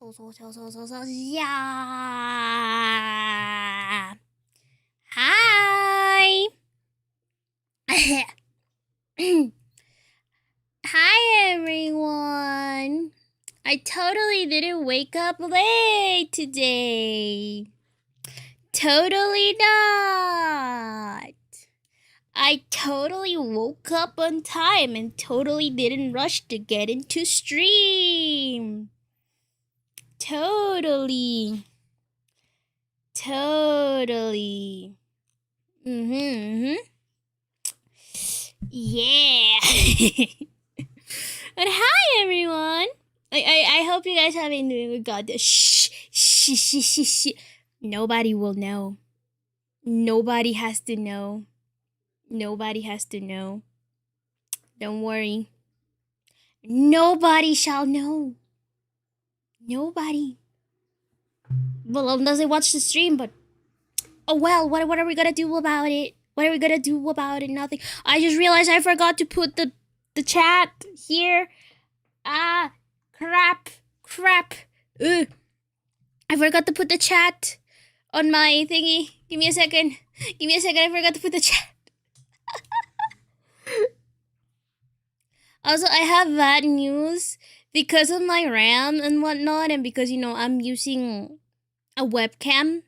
Yeah. Hi. Hi, everyone. I totally didn't wake up late today. Totally not. I totally woke up on time and totally didn't rush to get into stream. Totally. Yeah. But hi, everyone. I hope you guys have been doing good. God, shh. Nobody will know. Nobody has to know. Nobody has to know. Don't worry. Nobody shall know. Nobody. Well, unless they watch the stream, but oh well, what are we gonna do about it? What are we gonna do about it? Nothing. I just realized I forgot to put the chat here. Ah, crap. Ugh. I forgot to put the chat on my thingy. Give me a second. I forgot to put the chat. Also, I have bad news because of my RAM and whatnot, and because, I'm using a webcam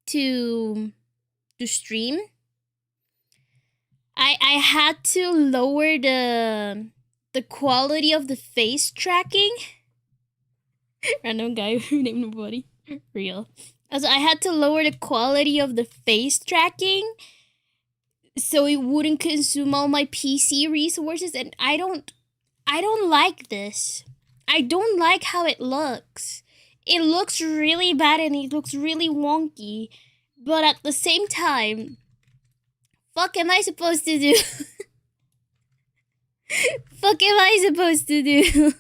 to stream. I had to lower the quality of the face tracking. Random guy who named nobody. Real. Also, I had to lower the quality of the face tracking so it wouldn't consume all my PC resources, and I don't like this. I don't like how it looks. It looks really bad and it looks really wonky, but at the same time, fuck am I supposed to do? Fuck am I supposed to do?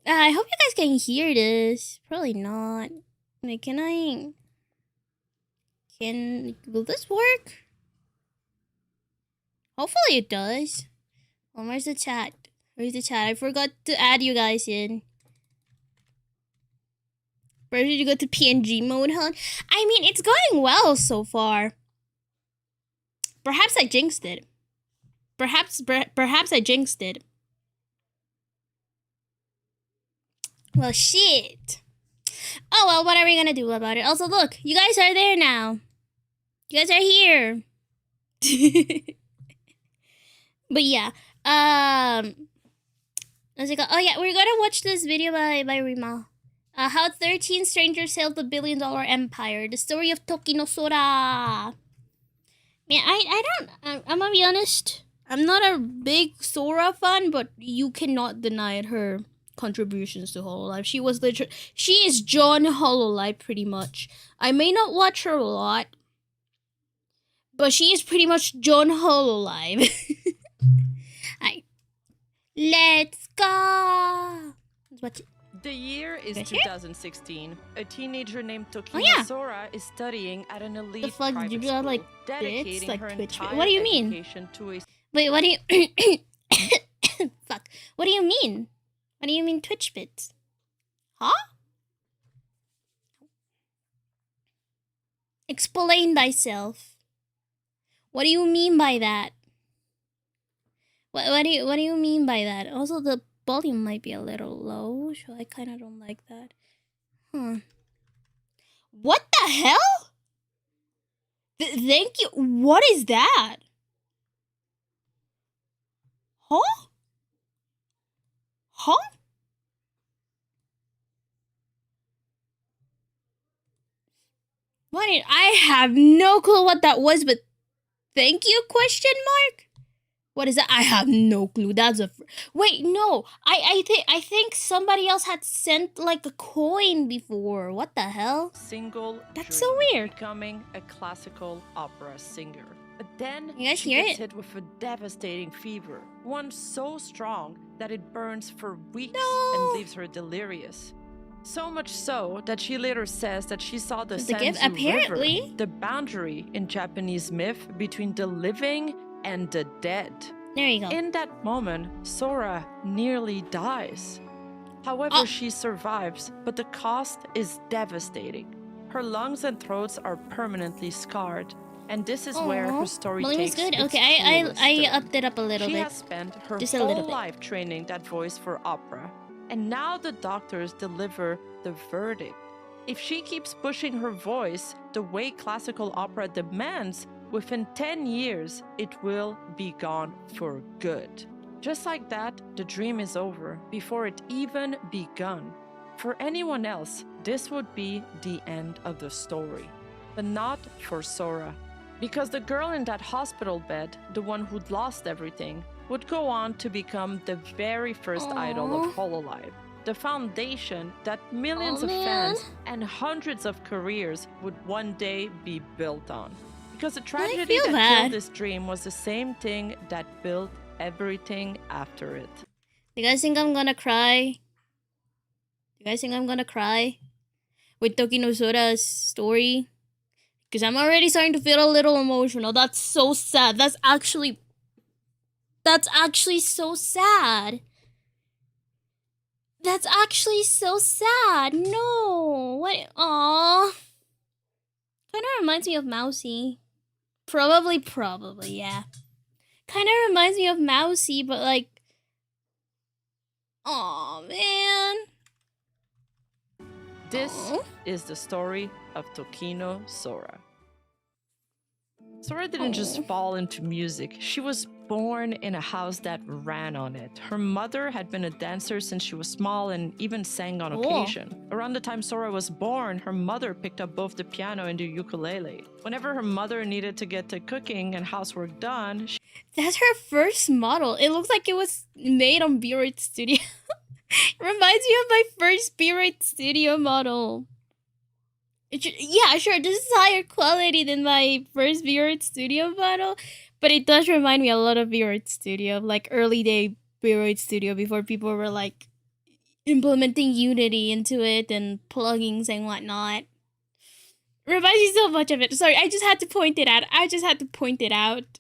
I hope you guys can hear this. Probably not. Like, will this work? Hopefully it does. Oh, where's the chat? I forgot to add you guys in. Where did you go to PNG mode, huh? I mean, it's going well so far. Perhaps I jinxed it. Perhaps I jinxed it. Well, shit. Oh, well, what are we gonna do about it? Also, look, you guys are there now. You guys are here. But yeah, what's it called? Oh yeah, we're gonna watch this video by Rima. How 13 strangers sailed the $1 billion empire. The story of Tokino Sora. Man, I'm gonna be honest. I'm not a big Sora fan, but you cannot deny her contributions to HOLOLIVE. She is John HOLOLIVE pretty much. I may not watch her a lot, but she is pretty much John HOLOLIVE. Alright. Let's go! Let's watch it. The year is 2016. A teenager named Tokino Sora is studying at an elite private school, like dedicating like her Twitch. entire What do you mean? education to a... Wait, what do you... Fuck. What do you mean? What do you mean Twitch bits? Huh? Explain thyself. What do you mean by that? What do you mean by that? Also, the volume might be a little low, so I kind of don't like that. What the hell? Thank you. What is that? Huh? What? I have no clue what that was, but thank you? Question mark? What is that? I have no clue. That's a... Wait, no. I think somebody else had sent like a coin before. What the hell? That's so weird. Becoming a classical opera singer. But then you guys she hear gets it? hit with a devastating fever. One so strong that it burns for weeks and leaves her delirious. So much so that she later says that she saw the Sanzu River, the boundary in Japanese myth between the living and the dead. There you go. In that moment, Sora nearly dies. However, she survives, but the cost is devastating. Her lungs and throats are permanently scarred, and this is where her story takes good. its Okay, cruelest I turn. upped it up a little She bit. has spent her Just a whole little bit. life training that voice for opera, and now the doctors deliver the verdict. If she keeps pushing her voice the way classical opera demands, within 10 years, it will be gone for good. Just like that, the dream is over before it even begun. For anyone else, this would be the end of the story, but not for Sora. Because the girl in that hospital bed, the one who'd lost everything, would go on to become the very first idol of HOLOLIVE, the foundation that millions of fans and hundreds of careers would one day be built on. Because the tragedy that killed this dream was the same thing that built everything after it. You guys think I'm gonna cry? You guys think I'm gonna cry with Tokino Sora's story? Because I'm already starting to feel a little emotional. That's so sad. That's actually so sad. That's actually so sad. No. What? Aww. Kind of reminds me of Mousy. Probably, yeah. Kind of reminds me of Mousy, but like... Aw, man. This is the story of Tokino Sora. Sora didn't just fall into music. She was born in a house that ran on it. Her mother had been a dancer since she was small and even sang on occasion. Around the time Sora was born, her mother picked up both the piano and the ukulele. Whenever her mother needed to get the cooking and housework done, that's her first model. It looks like it was made on B-Rate Studio. Reminds me of my first B-Rate Studio model. Yeah, sure, this is higher quality than my first B-Rate Studio model, but it does remind me a lot of B-Rate Studio, like early day B-Rate Studio before people were like implementing Unity into it and plugins and whatnot. Reminds me so much of it. Sorry, I just had to point it out.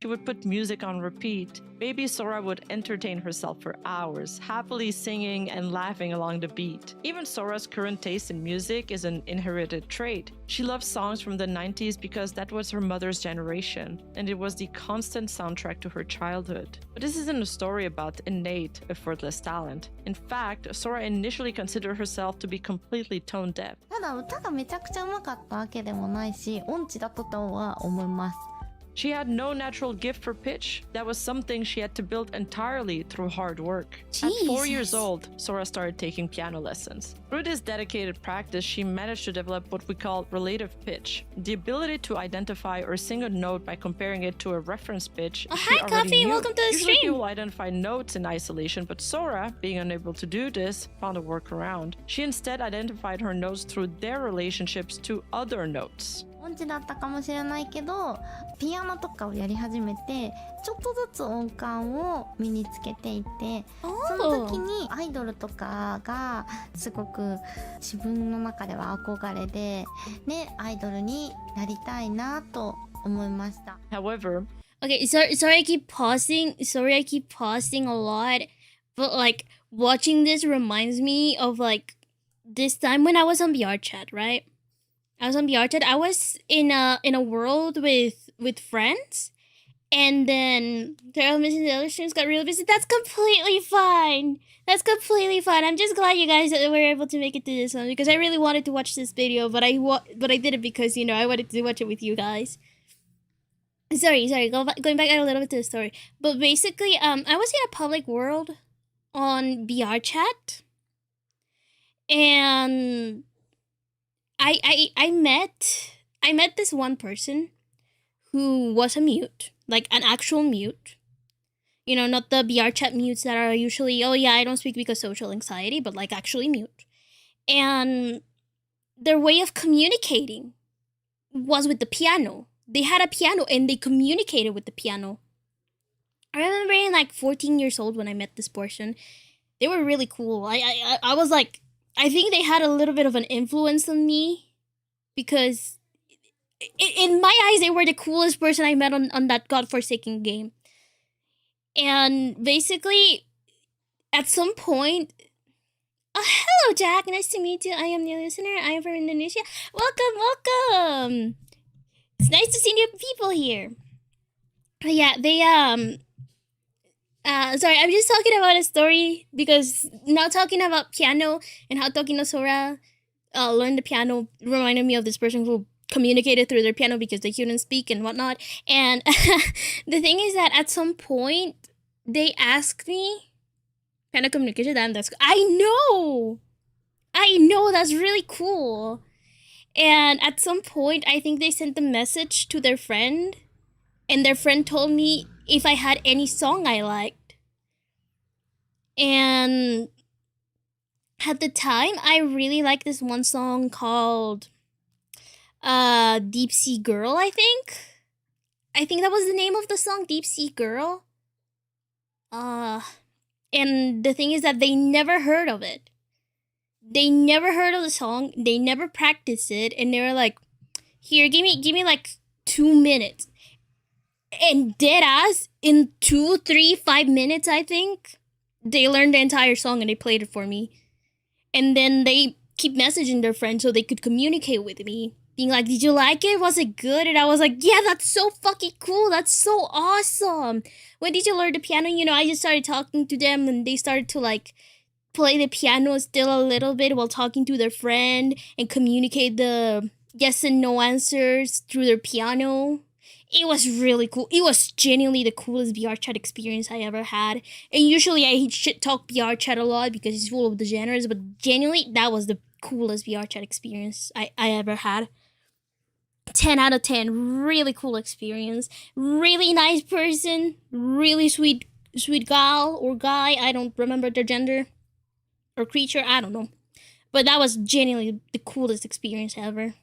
She would put music on repeat. Baby Sora would entertain herself for hours, happily singing and laughing along the beat. Even Sora's current taste in music is an inherited trait. She loves songs from the 90s because that was her mother's generation, and it was the constant soundtrack to her childhood. But this isn't a story about innate, effortless talent. In fact, Sora initially considered herself to be completely tone deaf. ただ歌がめちゃくちゃ上手かったわけでもないし、音痴だったとは思います。 She had no natural gift for pitch. That was something she had to build entirely through hard work. Jesus. At 4 years old, Sora started taking piano lessons. Through this dedicated practice, she managed to develop what we call relative pitch, the ability to identify or sing a note by comparing it to a reference pitch. Hi, Coffee. Welcome to the Usually stream. people identify notes in isolation, but Sora, being unable to do this, found a workaround. She instead identified her notes through their relationships to other notes. 音痴だったかもしれないけど、ピアノとかをやり始めて、ちょっとずつ音感を身につけていって、その時にアイドルとかがすごく自分の中では憧れで、ね、アイドルになりたいなと思いました。However, okay, sorry I keep pausing. Sorry I keep pausing a lot, but like watching this reminds me of like this time when I was on VR chat, right? I was on VR chat. I was in a world with friends, and then they're all missing the other streams got really busy. That's completely fine. That's completely fine. I'm just glad you guys were able to make it to this one because I really wanted to watch this video, but I did it because I wanted to watch it with you guys. Sorry. Going back a little bit to the story, but basically, I was in a public world on VR chat, and I met this one person who was a mute, like an actual mute. Not the VR chat mutes that are usually, oh yeah, I don't speak because social anxiety, but like actually mute. And their way of communicating was with the piano. They had a piano and they communicated with the piano. I remember being like 14 years old when I met this person. They were really cool. I was like, I think they had a little bit of an influence on me because in my eyes, they were the coolest person I met on that godforsaken game. And basically, at some point, Hello, Jack. Nice to meet you. I am the listener. I am from Indonesia. Welcome. It's nice to see new people here. But yeah, they sorry, I'm just talking about a story because now talking about piano and how Tokino Sora learned the piano reminded me of this person who communicated through their piano because they couldn't speak and whatnot. And the thing is that at some point they asked me piano communication. I know that's really cool. And at some point, I think they sent a message to their friend, and their friend told me if I had any song I liked. And at the time, I really liked this one song called Deep Sea Girl, I think. I think that was the name of the song, Deep Sea Girl. And the thing is that they never heard of it. They never heard of the song. They never practiced it, and they were like, "Here, give me like 2 minutes." And dead ass in 2, 3, 5 minutes, I think they learned the entire song and they played it for me. And then they keep messaging their friends so they could communicate with me, being like, "Did you like it? Was it good?" And I was like, "Yeah, that's so fucking cool. That's so awesome. When did you learn the piano?" I just started talking to them, and they started to like play the piano still a little bit while talking to their friend and communicate the yes and no answers through their piano. It was really cool. It was genuinely the coolest VR chat experience I ever had. And usually I shit talk VR chat a lot because it's full of degenerates, but genuinely that was the coolest VR chat experience I ever had. 10 out of 10. Really cool experience. Really nice person. Really sweet gal or guy. I don't remember their gender. Or creature, I don't know. But that was genuinely the coolest experience ever.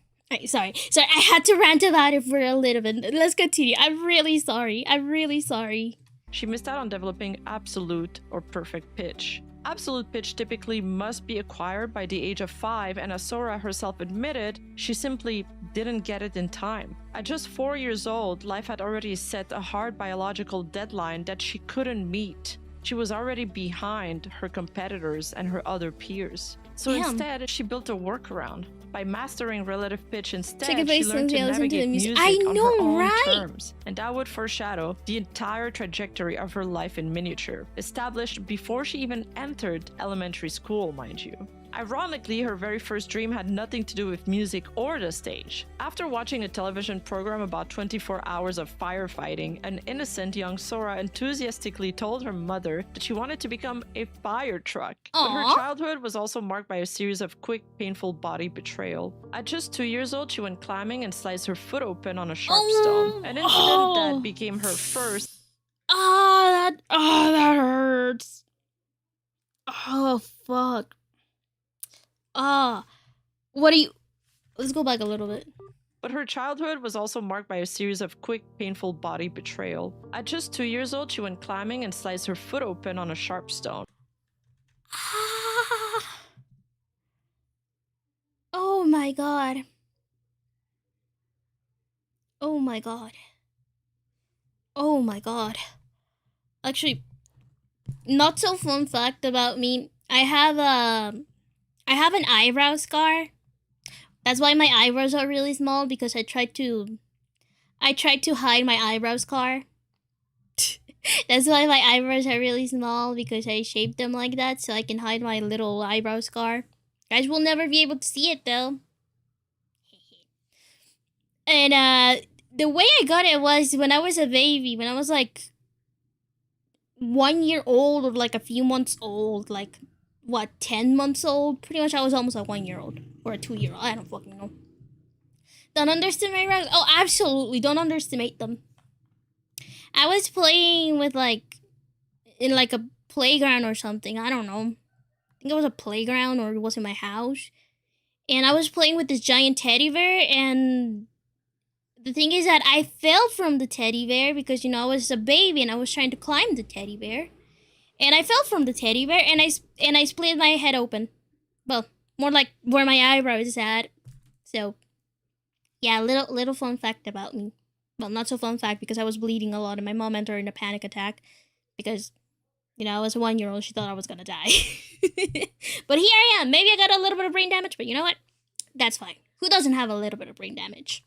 Sorry, I had to rant about it for a little bit. Let's continue. I'm really sorry. She missed out on developing absolute or perfect pitch. Absolute pitch typically must be acquired by the age of 5, and as Sora herself admitted, she simply didn't get it in time. At just 4 years old, life had already set a hard biological deadline that she couldn't meet. She was already behind her competitors and her other peers. So instead, she built a workaround. By mastering relative pitch instead, she learned to navigate music on her own terms. And that would foreshadow the entire trajectory of her life in miniature, established before she even entered elementary school, mind you. Ironically, her very first dream had nothing to do with music or the stage. After watching a television program about 24 hours of firefighting, an innocent young Sora enthusiastically told her mother that she wanted to become a fire truck. But her childhood was also marked by a series of quick, painful body betrayal. At just 2 years old, she went climbing and sliced her foot open on a sharp stone, an incident that became her first. That hurts. Oh, fuck. Let's go back a little bit. But her childhood was also marked by a series of quick, painful body betrayal. At just 2 years old, she went climbing and sliced her foot open on a sharp stone. Oh my god. Oh my god. Oh my god. Actually, not so fun fact about me. I have an eyebrow scar. That's why my eyebrows are really small, because I tried to hide my eyebrow scar. That's why my eyebrows are really small, because I shaped them like that so I can hide my little eyebrow scar. Guys will never be able to see it though. And the way I got it was when I was a baby, when I was like 1 year old or like a few months old, like 10 months old? Pretty much I was almost a 1 year old or a 2 year old. I don't fucking know. Don't underestimate eyebrows. Oh, absolutely. Don't underestimate them. I was playing with in a playground or something. I don't know. I think it was a playground or it was in my house. And I was playing with this giant teddy bear, and the thing is that I fell from the teddy bear because, I was a baby and I was trying to climb the teddy bear. And I fell from the teddy bear and I split my head open. Well, more like where my eyebrow is at. So, yeah, little fun fact about me. Well, not so fun fact because I was bleeding a lot and my mom entered in a panic attack because You know, I was a 1-year-old. She thought I was gonna die. But here I am. Maybe I got a little bit of brain damage, but you know what? That's fine. Who doesn't have a little bit of brain damage?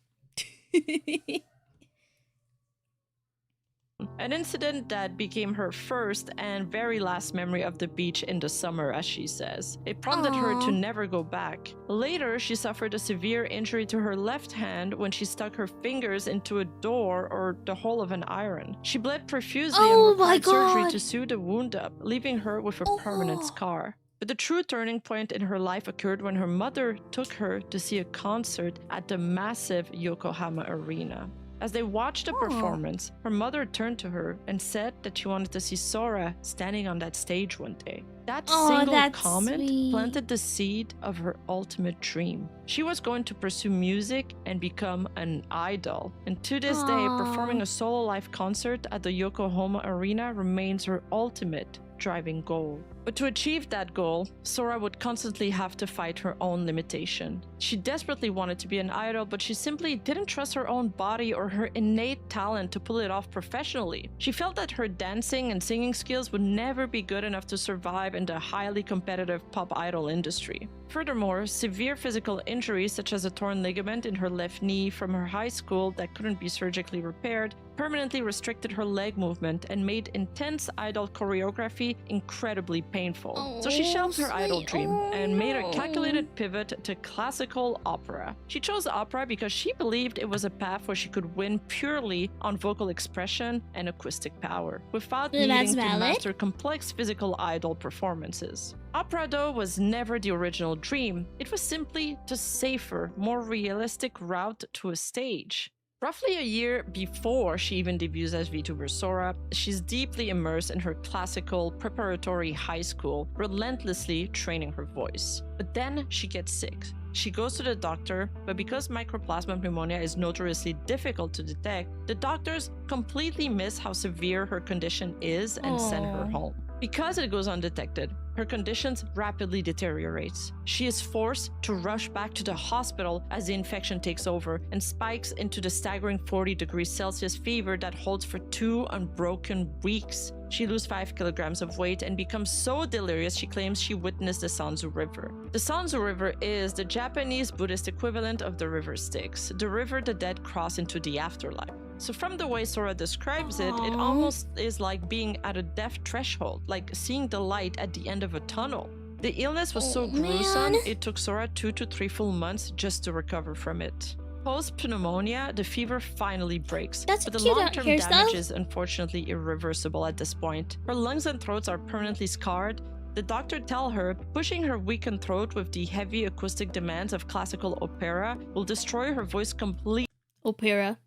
An incident that became her first and very last memory of the beach in the summer, as she says. It prompted her to never go back. Later, she suffered a severe injury to her left hand when she stuck her fingers into a door or the hole of an iron. She bled profusely and required surgery to sew the wound up, leaving her with a permanent scar. But the true turning point in her life occurred when her mother took her to see a concert at the massive Yokohama arena. As they watched the performance, her mother turned to her and said that she wanted to see Sora standing on that stage one day. That single comment planted the seed of her ultimate dream. She was going to pursue music and become an idol. And to this day, performing a solo live concert at the Yokohama arena remains her ultimate driving goal. But to achieve that goal, Sora would constantly have to fight her own limitation. She desperately wanted to be an idol, but she simply didn't trust her own body or her innate talent to pull it off professionally. She felt that her dancing and singing skills would never be good enough to survive in the highly competitive pop idol industry. Furthermore, severe physical injuries such as a torn ligament in her left knee from her high school that couldn't be surgically repaired permanently restricted her leg movement and made intense idol choreography incredibly painful. So she shelved her idol dream and made a calculated pivot to classical opera. She chose opera because she believed it was a path where she could win purely on vocal expression and acoustic power, without needing to master complex physical idol performances. Opera, though, was never the original dream. It was simply the safer, more realistic route to a stage. Roughly a year before she even debuts as VTuber Sora, she's deeply immersed in her classical preparatory high school, relentlessly training her voice. But then she gets sick. She goes to the doctor, but because mycoplasma pneumonia is notoriously difficult to detect, the doctors completely miss how severe her condition is and send her home. Because it goes undetected, her conditions rapidly deteriorates. She is forced to rush back to the hospital as the infection takes over and spikes into the staggering 40 degrees Celsius fever that holds for 2 unbroken weeks. She loses 5 kilograms of weight and becomes so delirious she claims she witnessed the Sanzu River. The Sanzu River is the Japanese Buddhist equivalent of the river Styx, the river the dead cross into the afterlife. So from the way Sora describes it, it almost is like being at a death threshold, like seeing the light at the end of a tunnel. The illness was so gruesome, it took Sora 2 to 3 full months just to recover from it. Post-pneumonia, the fever finally breaks, but the long-term damage is unfortunately irreversible at this point. Her lungs and throats are permanently scarred. The doctor tells her pushing her weakened throat with the heavy acoustic demands of classical opera will destroy her voice completely. Opera.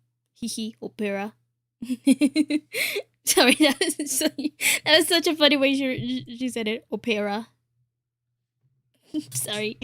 Hihi, opera. Sorry, that was such a funny way she said it. Opera. Sorry,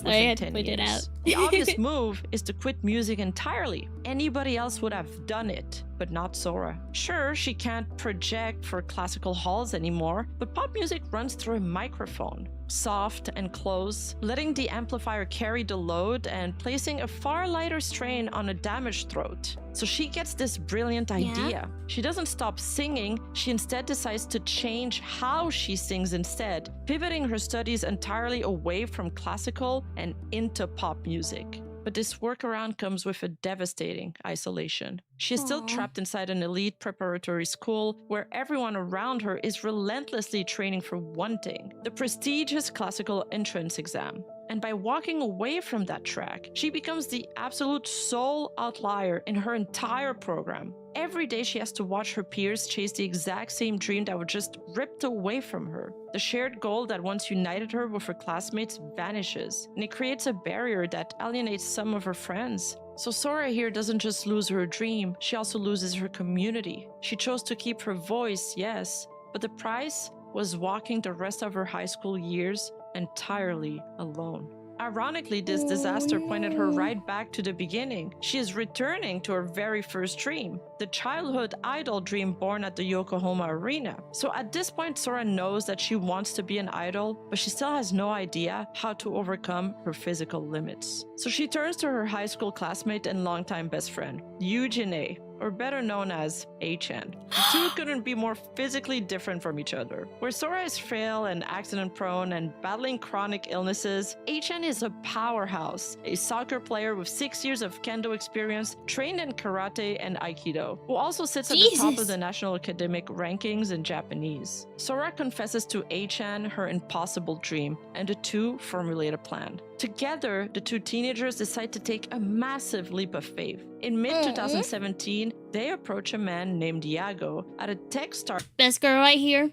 I had to point it out. The obvious move is to quit music entirely. Anybody else would have done it, but not Sora. Sure, she can't project for classical halls anymore, but pop music runs through a microphone. Soft and close, letting the amplifier carry the load and placing a far lighter strain on a damaged throat. So she gets this brilliant idea. She doesn't stop singing, she instead decides to change how she sings instead, pivoting her studies entirely away from classical and into pop music. But this workaround comes with a devastating isolation. She is still trapped inside an elite preparatory school where everyone around her is relentlessly training for one thing: the prestigious classical entrance exam. And by walking away from that track, she becomes the absolute sole outlier in her entire program. Every day she has to watch her peers chase the exact same dream that was just ripped away from her. The shared goal that once united her with her classmates vanishes, and it creates a barrier that alienates some of her friends. So Sora here doesn't just lose her dream, she also loses her community. She chose to keep her voice, yes, but the price was walking the rest of her high school years entirely alone. Ironically, this disaster pointed her right back to the beginning. She is returning to her very first dream, the childhood idol dream born at the Yokohama arena. So at this point, Sora knows that she wants to be an idol, but she still has no idea how to overcome her physical limits. So she turns to her high school classmate and longtime best friend, Eugene, or better known as HN. The two couldn't be more physically different from each other. Where Sora is frail and accident-prone and battling chronic illnesses, HN is a powerhouse, a soccer player with 6 years of kendo experience, trained in karate and aikido, who also sits at the top of the national academic rankings in Japanese. Sora confesses to HN her impossible dream, and the two formulate a plan. Together, the two teenagers decide to take a massive leap of faith. In mid-2017, they approach a man named Yago at a tech startup. Best girl right here.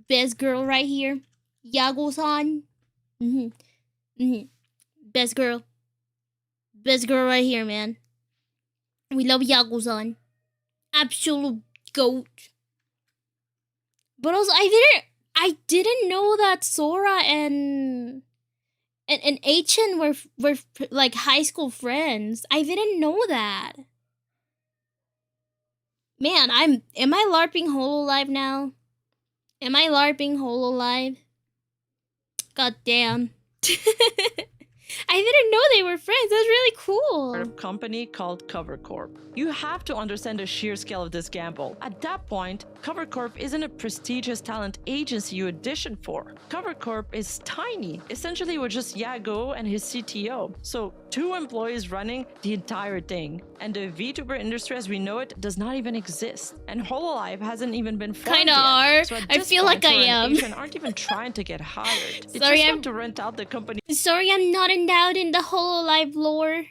Best girl right here. Yago-san. Best girl. Best girl right here, man. We love Yago-san. Absolute goat. But also, I didn't know that Sora and HN were like high school friends. I didn't know that. Man, am I LARPing HOLOLIVE now? Am I LARPing HOLOLIVE? God damn. I didn't know they were friends. That's really cool. A company called Cover Corp. You have to understand the sheer scale of this gamble. At that point, Cover Corp isn't a prestigious talent agency you audition for. Cover Corp is tiny, essentially with just Yago and his CTO. So 2 employees running the entire thing. And the VTuber industry as we know it does not even exist. And HOLOLIVE hasn't even been formed Kinda yet. are. So I feel like I am. Asian aren't even trying to get hired. They Sorry, just want to rent out the company. Sorry, I'm not endowed in the HOLOLIVE lore.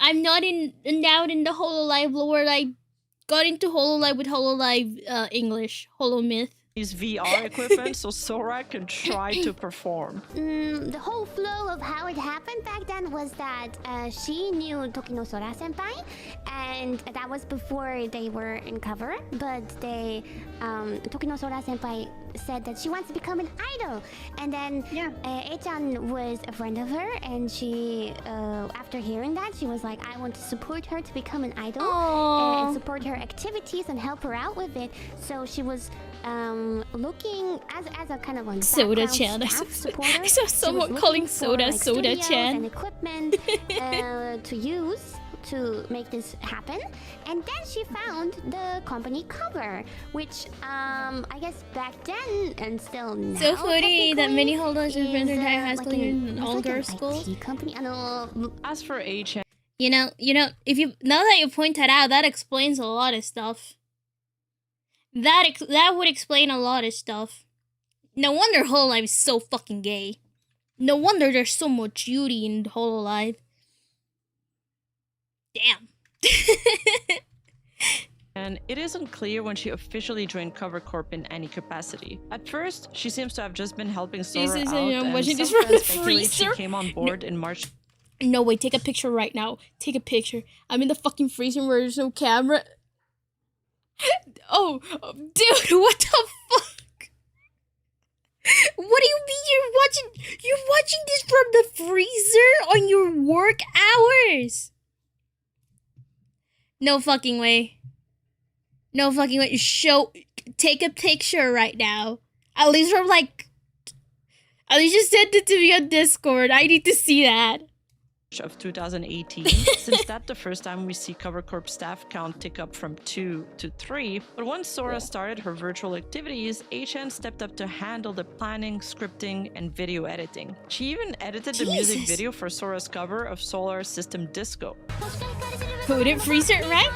I'm not endowed in the HOLOLIVE lore. I got into HOLOLIVE with HOLOLIVE English, HoloMyth. VR equipment so Sora can try to perform. The whole flow of how it happened back then was that she knew Tokino Sora senpai, and that was before they were in cover. But Tokino Sora senpai said that she wants to become an idol, and then Echan was a friend of her, and she, after hearing that, she was like, I want to support her to become an idol and support her activities and help her out with it. So she was looking as a kind of like Soda-chan. supporter. I saw someone calling Soda like, Soda-chan. and equipment to use to make this happen. And then she found the company Cover, which I guess back then and still now. So funny that many holders is, have been entire high school in all like girls an school. IT company. As for HN, You know, if you now that you point that out, that explains a lot of stuff. That would explain a lot of stuff. No wonder HOLOLIVE is so fucking gay. No wonder there's so much beauty in HOLOLIVE. Damn. and it isn't clear when she officially joined Cover Corp in any capacity. At first, she seems to have just been helping Sora out, and watching some this from friends the speculate she freezer. came on board in March. No, wait, take a picture right now. Take a picture. I'm in the fucking freezer where there's no camera. Oh, dude, what the fuck? What do you mean you're watching this from the freezer on your work hours? No fucking way. No fucking way. Take a picture right now. At least just send it to me on Discord. I need to see that. Of 2018. Since that's the first time we see Cover Corp staff count tick up from 2 to 3. But once Sora started her virtual activities, HN stepped up to handle the planning, scripting, and video editing. She even edited the music video for Sora's cover of Solar System Disco. Who didn't freeze it right?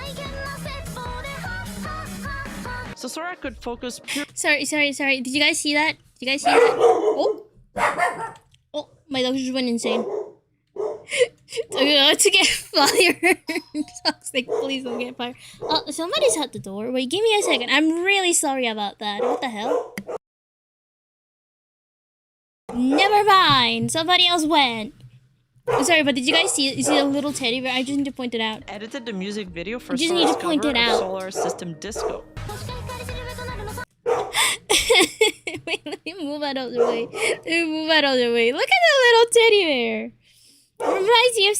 So Sora could focus pure. Sorry. Did you guys see that? Oh, my dog just went insane. To get fired. Toxic, please don't get fired. Oh, somebody's at the door. Wait, give me a second. I'm really sorry about that. What the hell? Never mind. Somebody else went. I'm sorry, but did you guys see it? You see a little teddy bear? I just need to point it out. Edited the music video for You just Sora's need to point cover it of out. Solar System Disco. Wait, let me move out of the way. Look at the little teddy bear. Reminds me of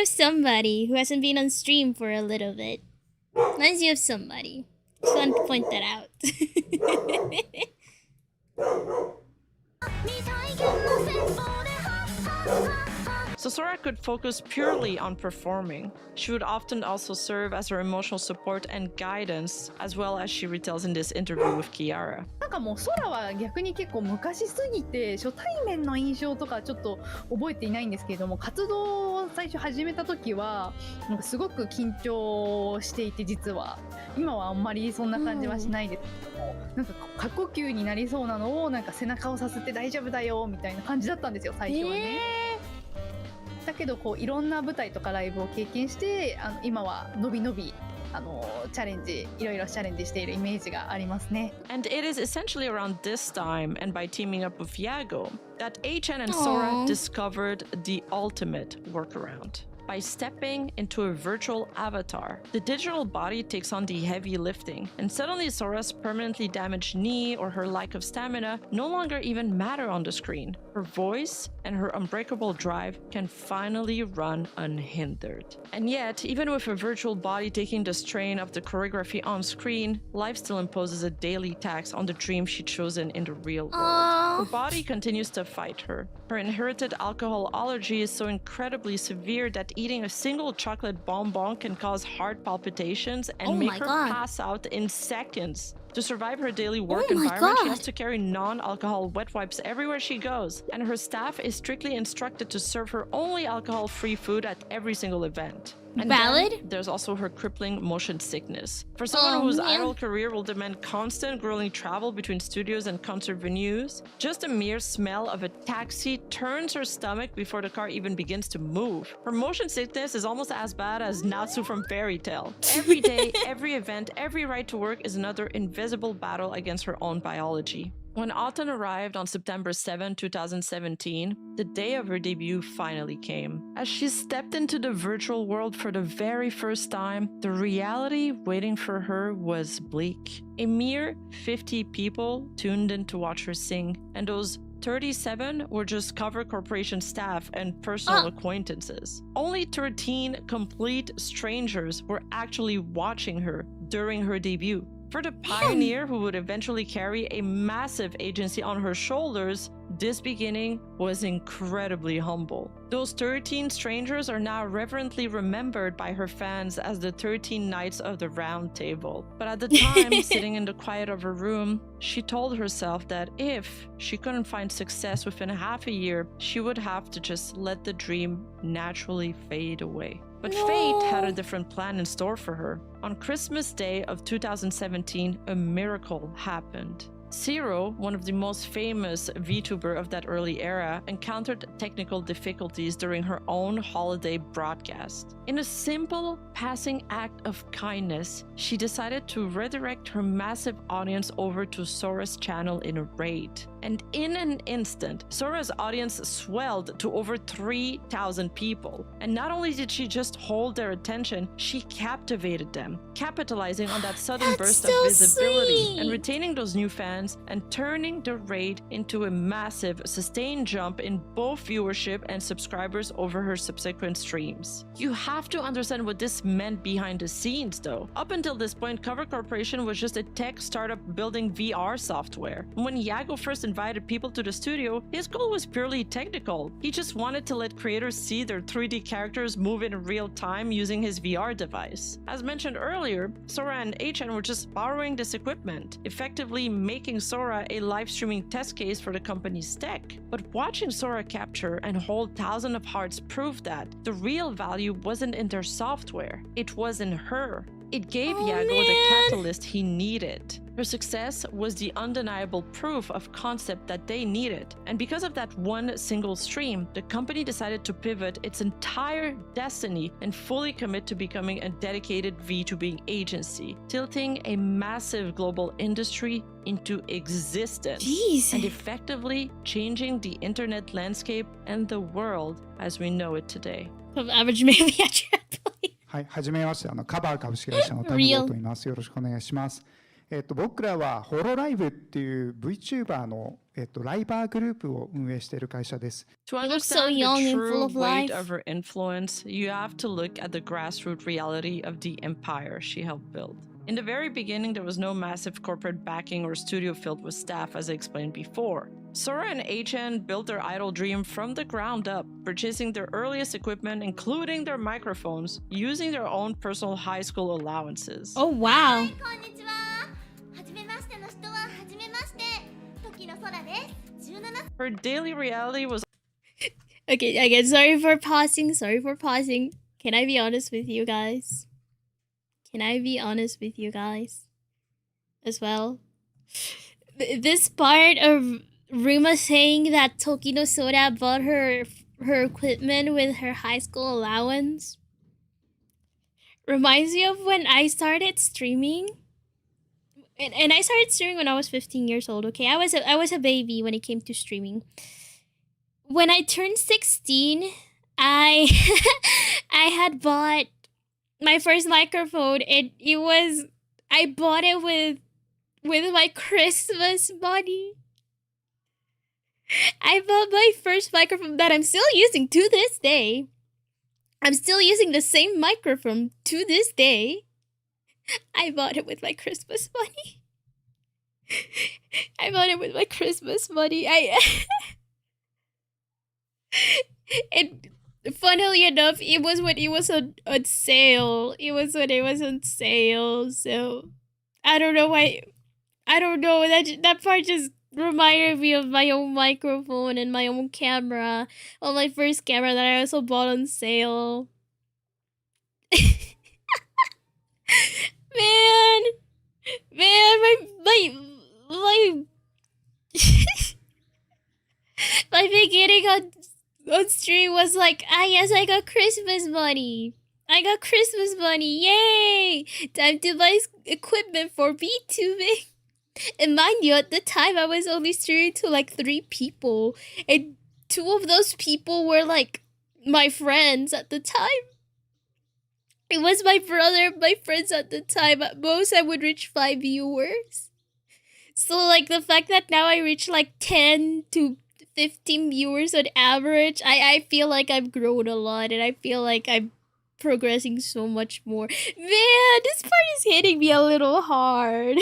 somebody. Who hasn't been on stream for a little bit. Reminds you of somebody. Just want to point that out. So Sora could focus purely on performing. She would often also serve as her emotional support and guidance, as well as she retells in this interview with Kiara. なんかもう空は逆に結構昔すぎて初対面の印象とかちょっと覚えていないんですけれども、活動を最初始めた時はなんかすごく緊張していて、実は今はあんまりそんな感じはしないですけども、なんか過呼吸になりそうなのをなんか背中をさせて大丈夫だよみたいな感じだったんですよ、最初はね。だけどこういろんな舞台とかライブを経験して、今はのびのびチャレンジ、いろいろチャレンジしているイメージがありますね。And it is essentially around this time, and by teaming up with Yago, that Achan and Sora discovered the ultimate workaround. By stepping into a virtual avatar, the digital body takes on the heavy lifting, and suddenly Sora's permanently damaged knee or her lack of stamina no longer even matter on the screen. Her voice and her unbreakable drive can finally run unhindered. And yet, even with a virtual body taking the strain of the choreography on screen, life still imposes a daily tax on the dream she'd chosen in the real world. Her body continues to fight her. Her inherited alcohol allergy is so incredibly severe that eating a single chocolate bonbon can cause heart palpitations and make her pass out in seconds. To survive her daily work environment, she has to carry non-alcohol wet wipes everywhere she goes, and her staff is strictly instructed to serve her only alcohol-free food at every single event. And then there's also her crippling motion sickness. For someone whose idol career will demand constant grueling travel between studios and concert venues, just a mere smell of a taxi turns her stomach before the car even begins to move. Her motion sickness is almost as bad as Natsu from Fairy Tail. Every day, every event, every ride to work is another invisible battle against her own biology. When Autumn arrived on September 7, 2017, the day of her debut finally came. As she stepped into the virtual world for the very first time, the reality waiting for her was bleak. A mere 50 people tuned in to watch her sing, and those 37 were just Cover Corporation staff and personal acquaintances. Only 13 complete strangers were actually watching her during her debut. For the pioneer who would eventually carry a massive agency on her shoulders, this beginning was incredibly humble. Those 13 strangers are now reverently remembered by her fans as the 13 Knights of the Round Table. But at the time, sitting in the quiet of her room, she told herself that if she couldn't find success within half a year, she would have to just let the dream naturally fade away. But fate had a different plan in store for her. On Christmas Day of 2017, a miracle happened. Zero, one of the most famous VTuber of that early era, encountered technical difficulties during her own holiday broadcast. In a simple passing act of kindness, she decided to redirect her massive audience over to Sora's channel in a raid. And in an instant, Sora's audience swelled to over 3,000 people. And not only did she just hold their attention, she captivated them, capitalizing on that sudden burst of visibility and retaining those new fans and turning the raid into a massive, sustained jump in both viewership and subscribers over her subsequent streams. You have to understand what this meant behind the scenes, though. Up until this point, Cover Corporation was just a tech startup building VR software. When Yago first invited people to the studio, his goal was purely technical. He just wanted to let creators see their 3D characters move in real time using his VR device. As mentioned earlier, Sora and Achan were just borrowing this equipment, effectively making Sora a live streaming test case for the company's tech. But watching Sora capture and hold thousands of hearts proved that the real value wasn't in their software, it was in her. It gave Yago the catalyst he needed. Her success was the undeniable proof of concept that they needed. And because of that one single stream, the company decided to pivot its entire destiny and fully commit to becoming a dedicated VTubing agency, tilting a massive global industry into existence and effectively changing the internet landscape and the world as we know it today. Of average movie at Trampoline. はい、はじめまして、カバー株式会社の谷本と言います。よろしくお願いします。僕らはホロライブっていう VTuber の、ライバーグループを運営している会社です。To You look so understand young the and full true of weight life. of her influence, you have to look at the grassroots reality of the empire she helped build. In the very beginning, there was no massive corporate backing or studio filled with staff, as I explained before. Sora and HN built their idol dream from the ground up, purchasing their earliest equipment, including their microphones, using their own personal high school allowances. Oh, wow. こんにちは。初めましての人は初めまして。時の空です。17 Her daily reality was Okay, again, sorry for pausing. Can I be honest with you guys? As well? This part of Ruma saying that Tokino Sora bought her equipment with her high school allowance reminds me of when I started streaming. And I started streaming when I was 15 years old, okay? I was a baby when it came to streaming. When I turned 16, I I had bought my first microphone. I bought it with my Christmas money. I bought my first microphone that I'm still using to this day. I'm still using the same microphone to this day. I bought it with my Christmas money. And funnily enough, it was when it was on sale. So I don't know why. I don't know. That part just reminded me of my own microphone and my own camera. Well, my first camera that I also bought on sale. Man, my my beginning on stream was like, yes, I got Christmas money. Yay! Time to buy equipment for VTubing. And mind you, at the time, I was only streaming to like 3 people. And 2 of those people were like my friends at the time. It was my brother, my friends at the time. At most, I would reach 5 viewers. So, like, the fact that now I reach like 10 to 15 viewers on average, I feel like I've grown a lot. And I feel like I'm progressing so much more. Man, this part is hitting me a little hard.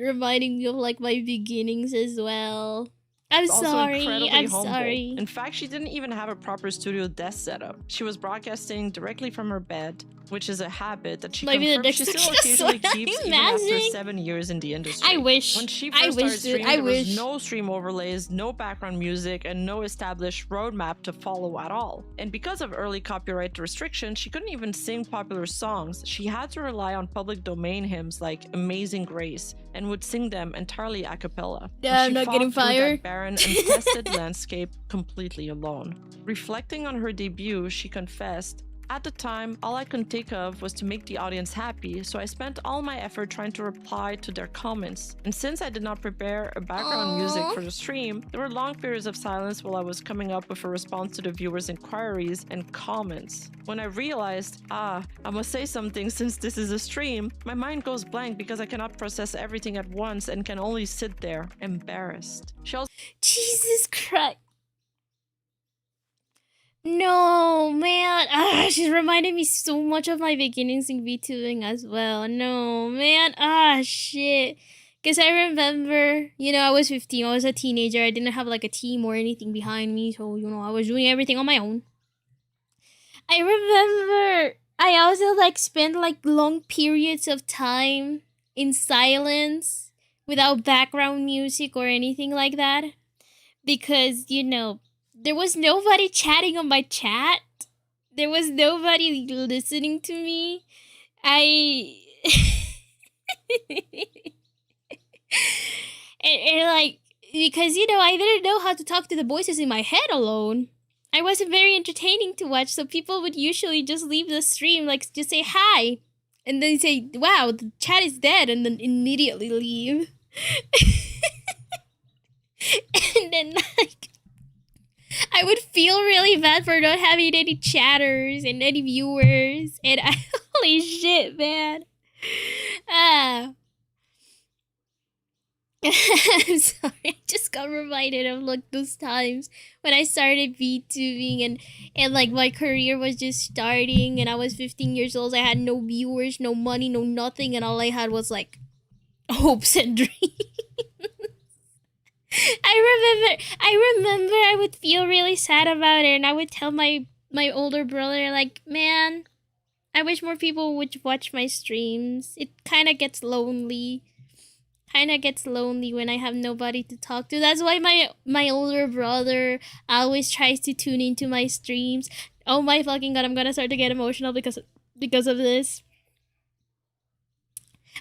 Reminding me of like my beginnings as well. I'm also sorry. incredibly I'm humble. sorry. In fact, she didn't even have a proper studio desk setup. She was broadcasting directly from her bed, which is a habit that she Maybe the confirms she next still Tokino occasionally Sora, keeps even imagine. after 7 years in the industry. I wish. When she I first wish, started streaming, dude. I there wish. was no stream overlays, no background music, and no established roadmap to follow at all. And because of early copyright restrictions, she couldn't even sing popular songs. She had to rely on public domain hymns like Amazing Grace and would sing them entirely a cappella. Yeah, And I'm she not getting fought through fired. that barren and tested landscape completely alone. Reflecting on her debut, she confessed, "At the time, all I could think of was to make the audience happy, so I spent all my effort trying to reply to their comments. And since I did not prepare a background music for the stream, there were long periods of silence while I was coming up with a response to the viewers' inquiries and comments. When I realized, I must say something since this is a stream, my mind goes blank because I cannot process everything at once and can only sit there, embarrassed." She also Jesus Christ. No, man. She's reminding me so much of my beginnings in VTubing as well. No, man. Shit. Because I remember, I was 15. I was a teenager. I didn't have like a team or anything behind me. So, I was doing everything on my own. I remember I also like spent like long periods of time in silence without background music or anything like that. Because, there was nobody chatting on my chat. There was nobody listening to me. and like, because, I didn't know how to talk to the voices in my head alone. I wasn't very entertaining to watch, so people would usually just leave the stream, like, just say hi. And then say, wow, the chat is dead, and then immediately leave. And then, like, I would feel really bad for not having any chatters and any viewers. And holy shit, man. I'm sorry, I just got reminded of like those times when I started VTubing and like my career was just starting and I was 15 years old. I had no viewers, no money, no nothing, and all I had was like hopes and dreams. I remember I would feel really sad about it and I would tell my older brother like, man, I wish more people would watch my streams. It kind of gets lonely. When I have nobody to talk to. That's why my older brother always tries to tune into my streams. Oh my fucking god, I'm gonna start to get emotional because of this.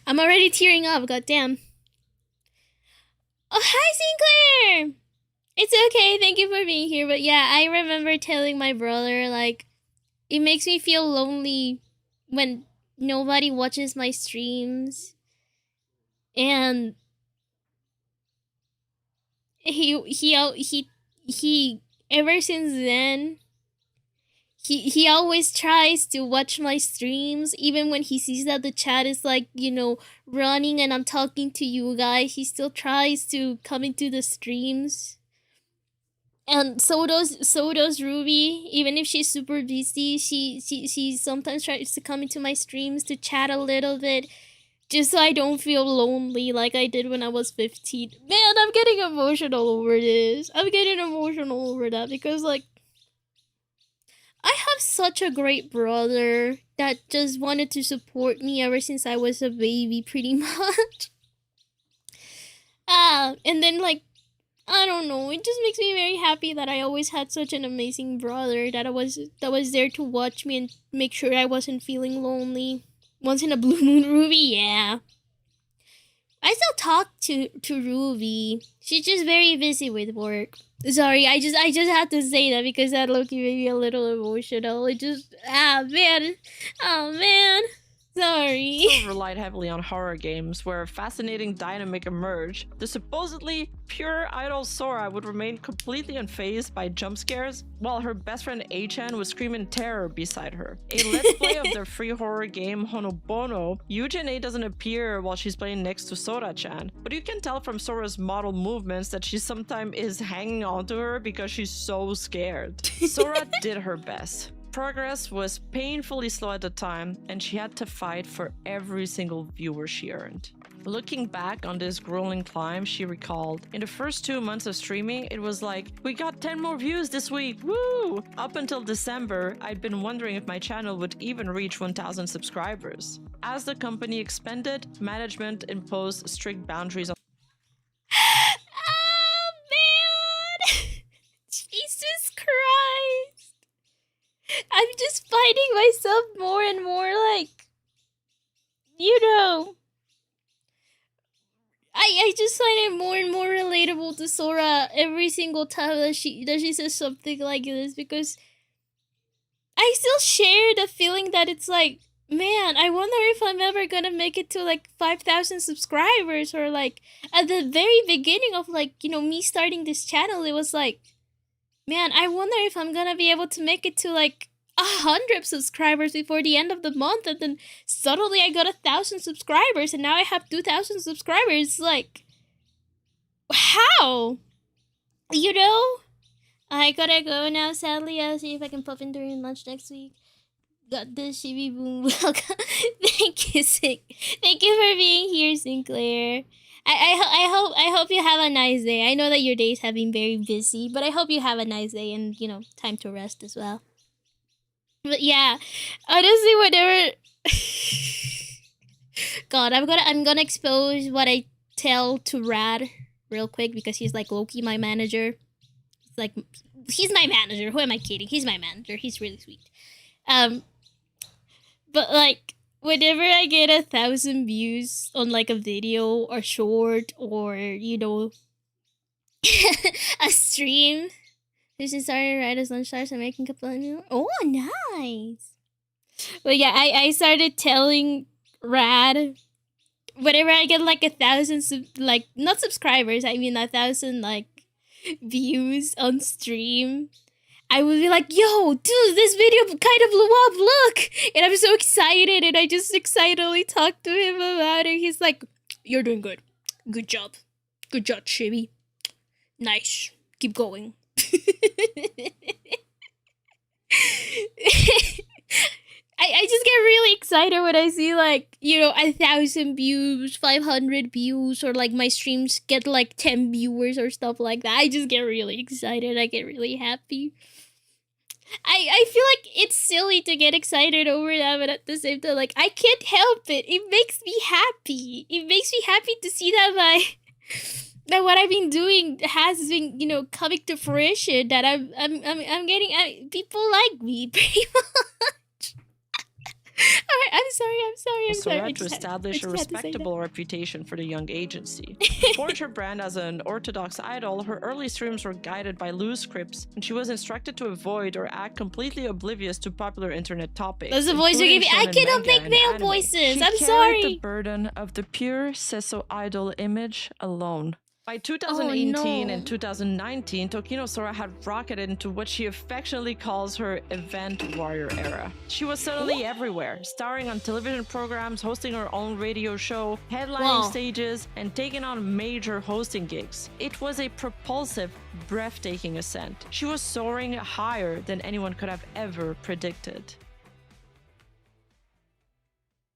I'm already tearing up, goddamn. Oh, hi Sinclair! It's okay, thank you for being here. But yeah, I remember telling my brother, like, it makes me feel lonely when nobody watches my streams. And he ever since then he always tries to watch my streams, even when he sees that the chat is like, you know, running and I'm talking to you guys. He still tries to come into the streams. And so does Ruby. Even if she's super busy, she sometimes tries to come into my streams to chat a little bit. Just so I don't feel lonely like I did when I was 15. Man, I'm getting emotional over this. I'm getting emotional over that because, like, I have such a great brother that just wanted to support me ever since I was a baby, pretty much. And then, like, I don't know, it just makes me very happy that I always had such an amazing brother that was there to watch me and make sure I wasn't feeling lonely. Once in a blue moon, Ruby, yeah. I still talk to Ruby. She's just very busy with work. Sorry, I just had to say that because that low-key made me a little emotional. It just, man. Oh, man. Sorry. Silver relied heavily on horror games, where a fascinating dynamic emerged. The supposedly pure idol Sora would remain completely unfazed by jump scares, while her best friend A-chan would scream in terror beside her. A let's play of their free horror game Honobono, Yuujin doesn't appear while she's playing next to Sora-chan, but you can tell from Sora's model movements that she sometimes is hanging onto her because she's so scared. Sora did her best. Progress was painfully slow at the time, and she had to fight for every single viewer she earned. Looking back on this grueling climb, she recalled, in the first 2 months of streaming, it was like, we got 10 more views this week, woo! Up until December, I'd been wondering if my channel would even reach 1,000 subscribers. As the company expanded, management imposed strict boundaries on Oh, man! Jesus Christ! I'm just finding myself more and more like, you know, I just find it more and more relatable to Sora every single time that she says something like this, because I still share the feeling that it's like, man, I wonder if I'm ever gonna make it to like 5,000 subscribers, or like at the very beginning of like, you know, me starting this channel, it was like, man, I wonder if I'm gonna be able to make it to like 100 subscribers before the end of the month, and then suddenly I got 1,000 subscribers, and now I have 2,000 subscribers. It's like, how? You know? I gotta go now, sadly. I'll see if I can pop in during lunch next week. Got the Shibi boom. Welcome. Thank you, Thank you for being here, Sinclair. I hope you have a nice day. I know that your days have been very busy, but I hope you have a nice day and, you know, time to rest as well. But yeah, honestly, whatever. God, I'm gonna expose what I tell to Rad real quick, because he's like low-key my manager. It's like, he's my manager. Who am I kidding? He's my manager. He's really sweet. But like, whenever I get 1,000 views on like a video or short, or, you know, a stream, this is started right as lunch starts. I'm making a plan. Oh, nice. But yeah, I started telling Rad, whenever I get like 1,000 like, not subscribers, I mean 1,000 like views on stream, I would be like, yo, dude, this video kind of blew up, look! And I'm so excited, and I just excitedly talk to him about it. He's like, you're doing good. Good job. Good job, Shibi. Nice. Keep going. I just get really excited when I see, like, you know, 1,000 views, 500 views, or like my streams get like 10 viewers or stuff like that. I just get really excited. I get really happy. I feel like it's silly to get excited over that, but at the same time, like, I can't help it. It makes me happy. It makes me happy to see that that what I've been doing has been, you know, coming to fruition. That I'm getting people like me pretty much. Alright, I'm sorry. Sora to establish a respectable reputation for the young agency. Forged her brand as an orthodox idol, her early streams were guided by loose scripts, and she was instructed to avoid or act completely oblivious to popular internet topics. That's the voice you're giving. I cannot make male voices. I'm sorry. The burden of the pure Seso idol image alone. By 2018 and 2019, Tokino Sora had rocketed into what she affectionately calls her event warrior era. She was suddenly everywhere, starring on television programs, hosting her own radio show, headlining stages, and taking on major hosting gigs. It was a propulsive, breathtaking ascent. She was soaring higher than anyone could have ever predicted.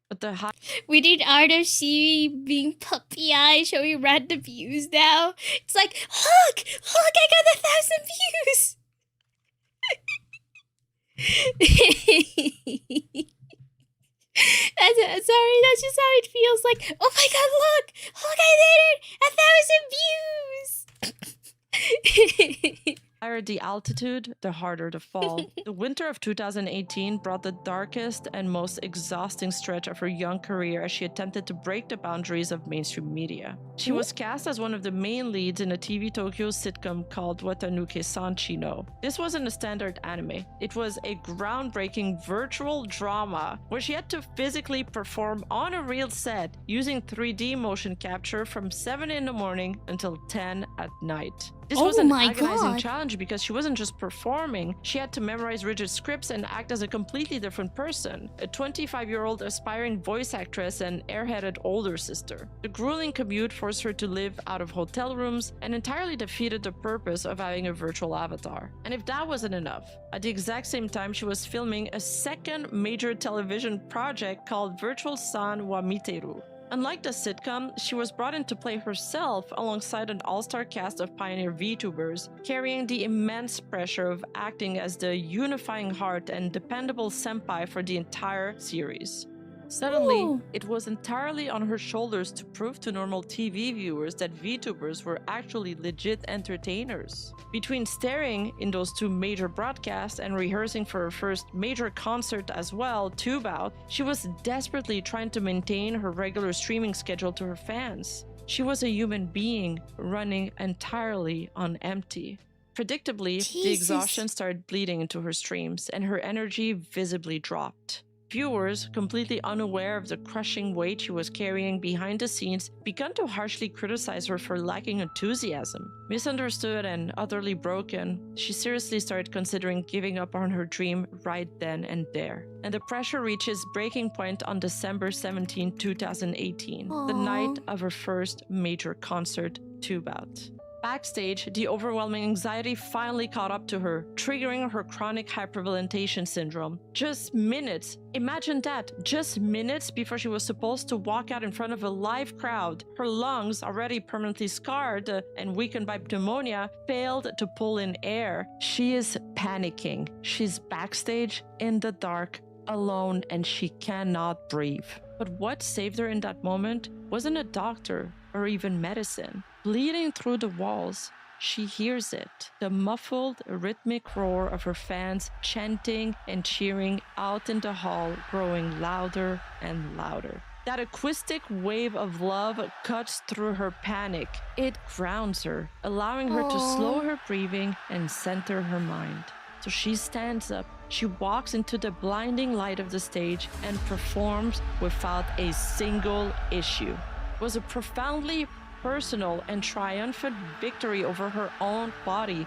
But we need art of Shibi being puppy eyes, showing random views now. It's like, look, I got 1,000 views. That's just how it feels. Like, oh my god, look, I did it, 1,000 views. higher the altitude, the harder the fall. The winter of 2018 brought the darkest and most exhausting stretch of her young career as she attempted to break the boundaries of mainstream media. She was cast as one of the main leads in a TV Tokyo sitcom called Watanuke Sanchi no. This wasn't a standard anime. It was a groundbreaking virtual drama where she had to physically perform on a real set using 3D motion capture from 7 in the morning until 10 at night. This was an agonizing challenge because she wasn't just performing, she had to memorize rigid scripts and act as a completely different person, a 25-year-old aspiring voice actress and airheaded older sister. The grueling commute forced her to live out of hotel rooms and entirely defeated the purpose of having a virtual avatar. And if that wasn't enough, at the exact same time she was filming a second major television project called Virtual San wa Miteru. Unlike the sitcom, she was brought in to play herself alongside an all-star cast of pioneer VTubers, carrying the immense pressure of acting as the unifying heart and dependable senpai for the entire series. Suddenly, it was entirely on her shoulders to prove to normal TV viewers that VTubers were actually legit entertainers. Between starring in those two major broadcasts and rehearsing for her first major concert as well, Tube Out, she was desperately trying to maintain her regular streaming schedule to her fans. She was a human being running entirely on empty. Predictably, the exhaustion started bleeding into her streams, and her energy visibly dropped. Viewers, completely unaware of the crushing weight she was carrying behind the scenes, began to harshly criticize her for lacking enthusiasm. Misunderstood and utterly broken, she seriously started considering giving up on her dream right then and there. And the pressure reaches breaking point on December 17, 2018, the night of her first major concert, Tube Out. Backstage, the overwhelming anxiety finally caught up to her, triggering her chronic hyperventilation syndrome. Just minutes, imagine that, just minutes before she was supposed to walk out in front of a live crowd, her lungs, already permanently scarred and weakened by pneumonia, failed to pull in air. She is panicking. She's backstage in the dark, alone, and she cannot breathe. But what saved her in that moment wasn't a doctor or even medicine. Bleeding through the walls, she hears it, the muffled, rhythmic roar of her fans chanting and cheering out in the hall, growing louder and louder. That acoustic wave of love cuts through her panic. It grounds her, allowing her to slow her breathing and center her mind. So she stands up, she walks into the blinding light of the stage and performs without a single issue. It was a profoundly personal and triumphant victory over her own body,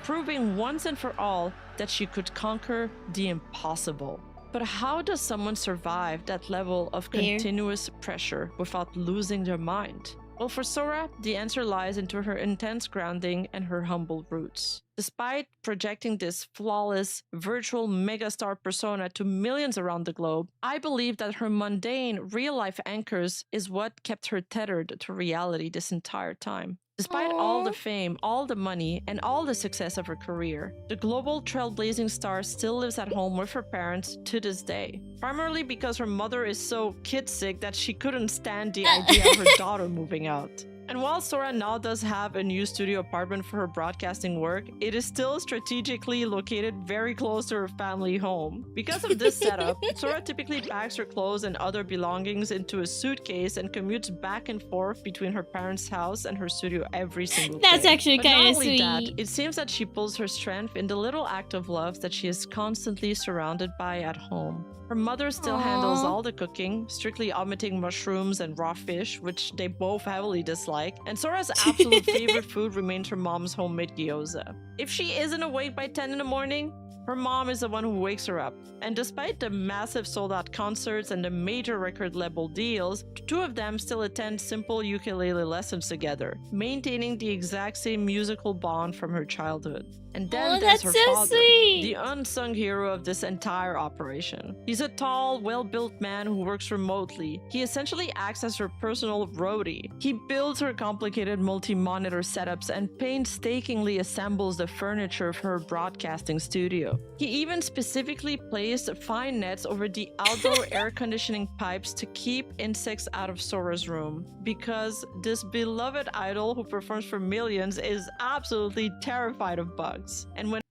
proving once and for all that she could conquer the impossible. But how does someone survive that level of continuous pressure without losing their mind? Well, for Sora, the answer lies into her intense grounding and her humble roots. Despite projecting this flawless, virtual megastar persona to millions around the globe, I believe that her mundane, real-life anchors is what kept her tethered to reality this entire time. Despite all the fame, all the money, and all the success of her career, the global trailblazing star still lives at home with her parents to this day. Primarily because her mother is so kid-sick that she couldn't stand the idea of her daughter moving out. And while Sora now does have a new studio apartment for her broadcasting work, it is still strategically located very close to her family home. Because of this setup, Sora typically packs her clothes and other belongings into a suitcase and commutes back and forth between her parents' house and her studio every single day. That's actually kind of sweet. Not only that, it seems that she pulls her strength in the little act of love that she is constantly surrounded by at home. Her mother still handles all the cooking, strictly omitting mushrooms and raw fish, which they both heavily dislike, and Sora's absolute favorite food remains her mom's homemade gyoza. If she isn't awake by 10 in the morning, her mom is the one who wakes her up. And despite the massive sold-out concerts and the major record label deals, the two of them still attend simple ukulele lessons together, maintaining the exact same musical bond from her childhood. And then there's her father, the unsung hero of this entire operation. He's a tall, well-built man who works remotely. He essentially acts as her personal roadie. He builds her complicated multi-monitor setups and painstakingly assembles the furniture of her broadcasting studio. He even specifically placed fine nets over the outdoor air conditioning pipes to keep insects out of Sora's room, because this beloved idol who performs for millions is absolutely terrified of bugs. And when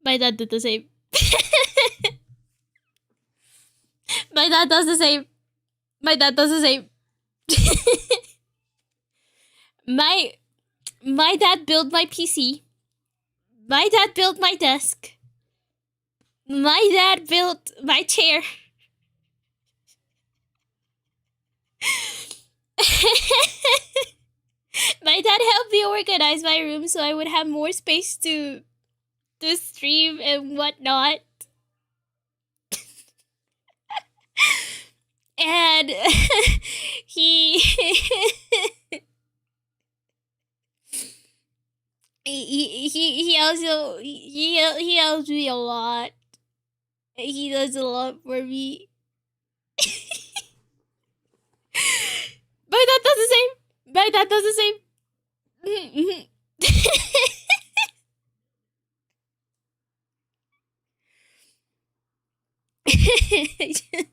my dad did the same. My dad does the same. My dad does the same. My dad built my PC. My dad built my desk. My dad built my chair. My dad helped me organize my room so I would have more space to stream and whatnot. And he also he helps me a lot. He does a lot for me. My dad does the same. My dad does the same.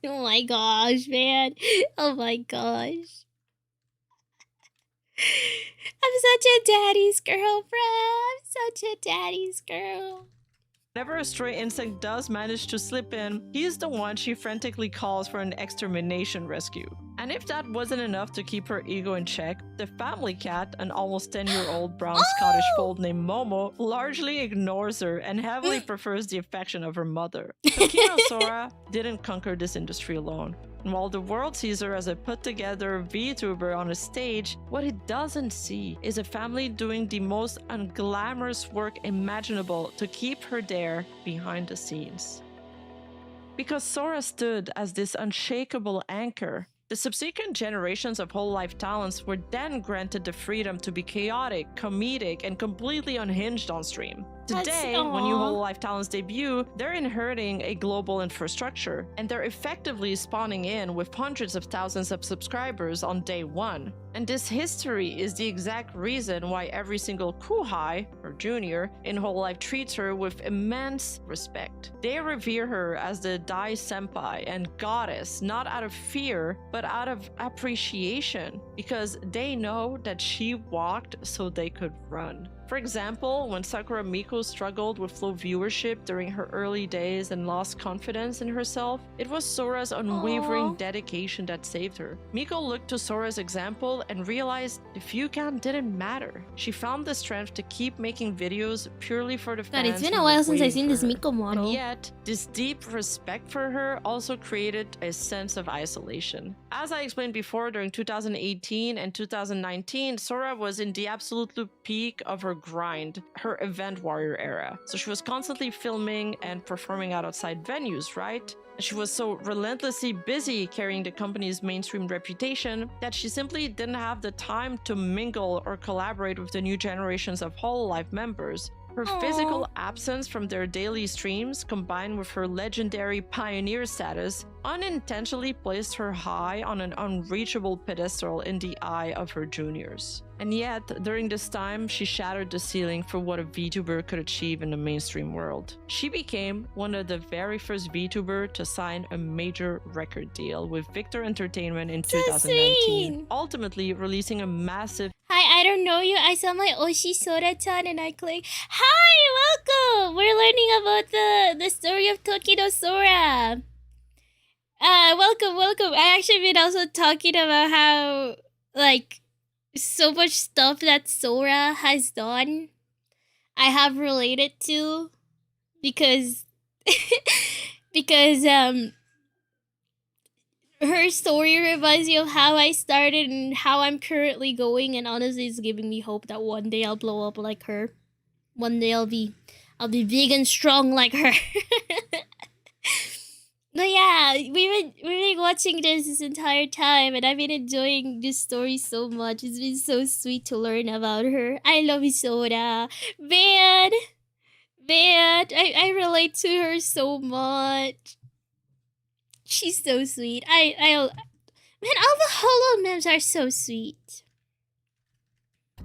Oh my gosh, man. Oh my gosh. I'm such a daddy's girl, bruh. I'm such a daddy's girl. whenever a stray insect does manage to slip in, he's the one she frantically calls for an extermination rescue. And if that wasn't enough to keep her ego in check, the family cat, an almost 10-year-old brown Scottish fold named Momo, largely ignores her and heavily prefers the affection of her mother. Tokino Sora didn't conquer this industry alone. And while the world sees her as a put-together VTuber on a stage, what it doesn't see is a family doing the most unglamorous work imaginable to keep her there behind the scenes. Because Sora stood as this unshakable anchor, the subsequent generations of HOLOLIVE talents were then granted the freedom to be chaotic, comedic, and completely unhinged on stream. Today, when new HOLOLIVE talents debut, they're inheriting a global infrastructure, and they're effectively spawning in with hundreds of thousands of subscribers on day one. And this history is the exact reason why every single Kuhai, or junior, in HOLOLIVE treats her with immense respect. They revere her as the Dai Senpai and goddess, not out of fear, but out of appreciation, because they know that she walked so they could run. For example, when Sakura Miko Miko struggled with low viewership during her early days and lost confidence in herself, it was Sora's unwavering dedication that saved her. Miko looked to Sora's example and realized the view count didn't matter. She found the strength to keep making videos purely for the fans. God, it's been who a were while since I've waiting seen for this her. Miko model. And yet, this deep respect for her also created a sense of isolation. As I explained before, during 2018 and 2019, Sora was in the absolute peak of her grind, her event warrior era. So she was constantly filming and performing outside venues, right? She was so relentlessly busy carrying the company's mainstream reputation that she simply didn't have the time to mingle or collaborate with the new generations of HOLOLIVE members. Her physical absence from their daily streams, combined with her legendary pioneer status, unintentionally placed her high on an unreachable pedestal in the eye of her juniors. And yet, during this time, she shattered the ceiling for what a VTuber could achieve in the mainstream world. She became one of the very first VTuber to sign a major record deal with Victor Entertainment in 2019, ultimately releasing a massive Hi, I don't know you. I saw my Oshi Sora-chan and I clicked. Hi, welcome! We're learning about the story of Tokino Sora. Welcome. I actually been also talking about how, like, so much stuff that Sora has done, I have related to, because, her story reminds me of how I started and how I'm currently going, and honestly it's giving me hope that one day I'll blow up like her. One day I'll be big and strong like her. But yeah, we've been watching this entire time, and I've been enjoying this story so much. It's been so sweet to learn about her. I love Sora. Man, I relate to her so much. She's so sweet. Man, all the Holo memes are so sweet.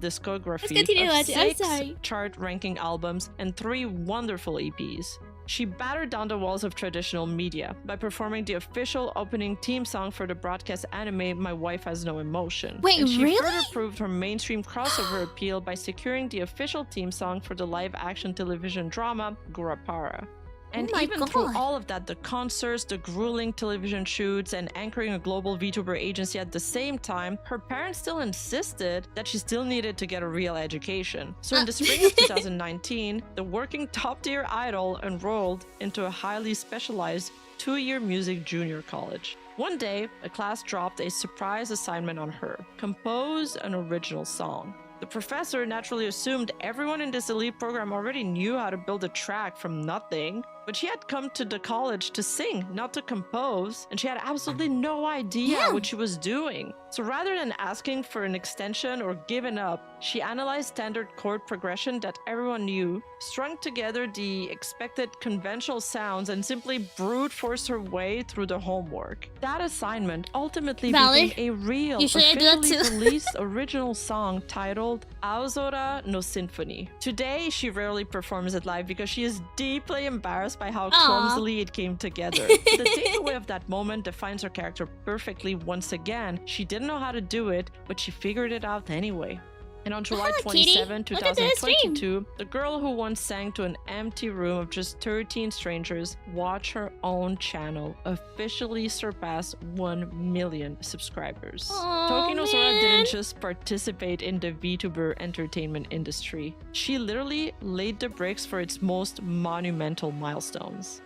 discography of 6 chart-ranking albums and 3 wonderful EPs. She battered down the walls of traditional media by performing the official opening theme song for the broadcast anime My Wife Has No Emotion. Wait, and she really? further proved her mainstream crossover appeal by securing the official theme song for the live-action television drama Gurapara. And even through all of that, the concerts, the grueling television shoots, and anchoring a global VTuber agency at the same time, her parents still insisted that she still needed to get a real education. So in the spring of 2019, the working top-tier idol enrolled into a highly specialized 2-year music junior college. One day, a class dropped a surprise assignment on her: compose an original song. The professor naturally assumed everyone in this elite program already knew how to build a track from nothing, but she had come to the college to sing, not to compose, and she had absolutely no idea what she was doing. So rather than asking for an extension or giving up, she analyzed standard chord progression that everyone knew, strung together the expected conventional sounds, and simply brute forced her way through the homework. That assignment ultimately became a real, officially released original song titled Aozora no Symphony. Today, she rarely performs it live because she is deeply embarrassed by how clumsily it came together. The takeaway of that moment defines her character perfectly once again. She didn't know how to do it, but she figured it out anyway. And on July 27, 2022, the girl who once sang to an empty room of just 13 strangers watched her own channel officially surpass 1 million subscribers. Tokino Sora didn't just participate in the VTuber entertainment industry. She literally laid the bricks for its most monumental milestones.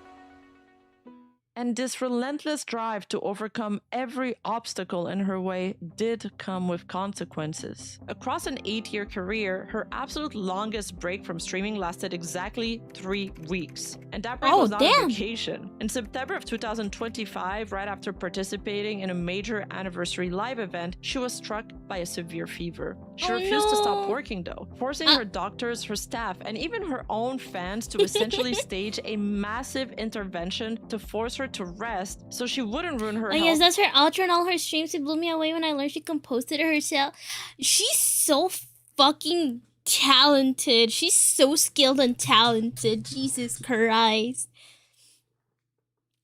And this relentless drive to overcome every obstacle in her way did come with consequences. Across an 8-year career, her absolute longest break from streaming lasted exactly 3 weeks. And that break was not a vacation. In September of 2025, right after participating in a major anniversary live event, she was struck by a severe fever. She refused to stop working though, forcing her doctors, her staff, and even her own fans to essentially stage a massive intervention to force her to rest so she wouldn't ruin her health. Yes, that's her outro and all her streams. It blew me away when I learned she composed it herself. She's so fucking talented. She's so skilled and talented. Jesus Christ.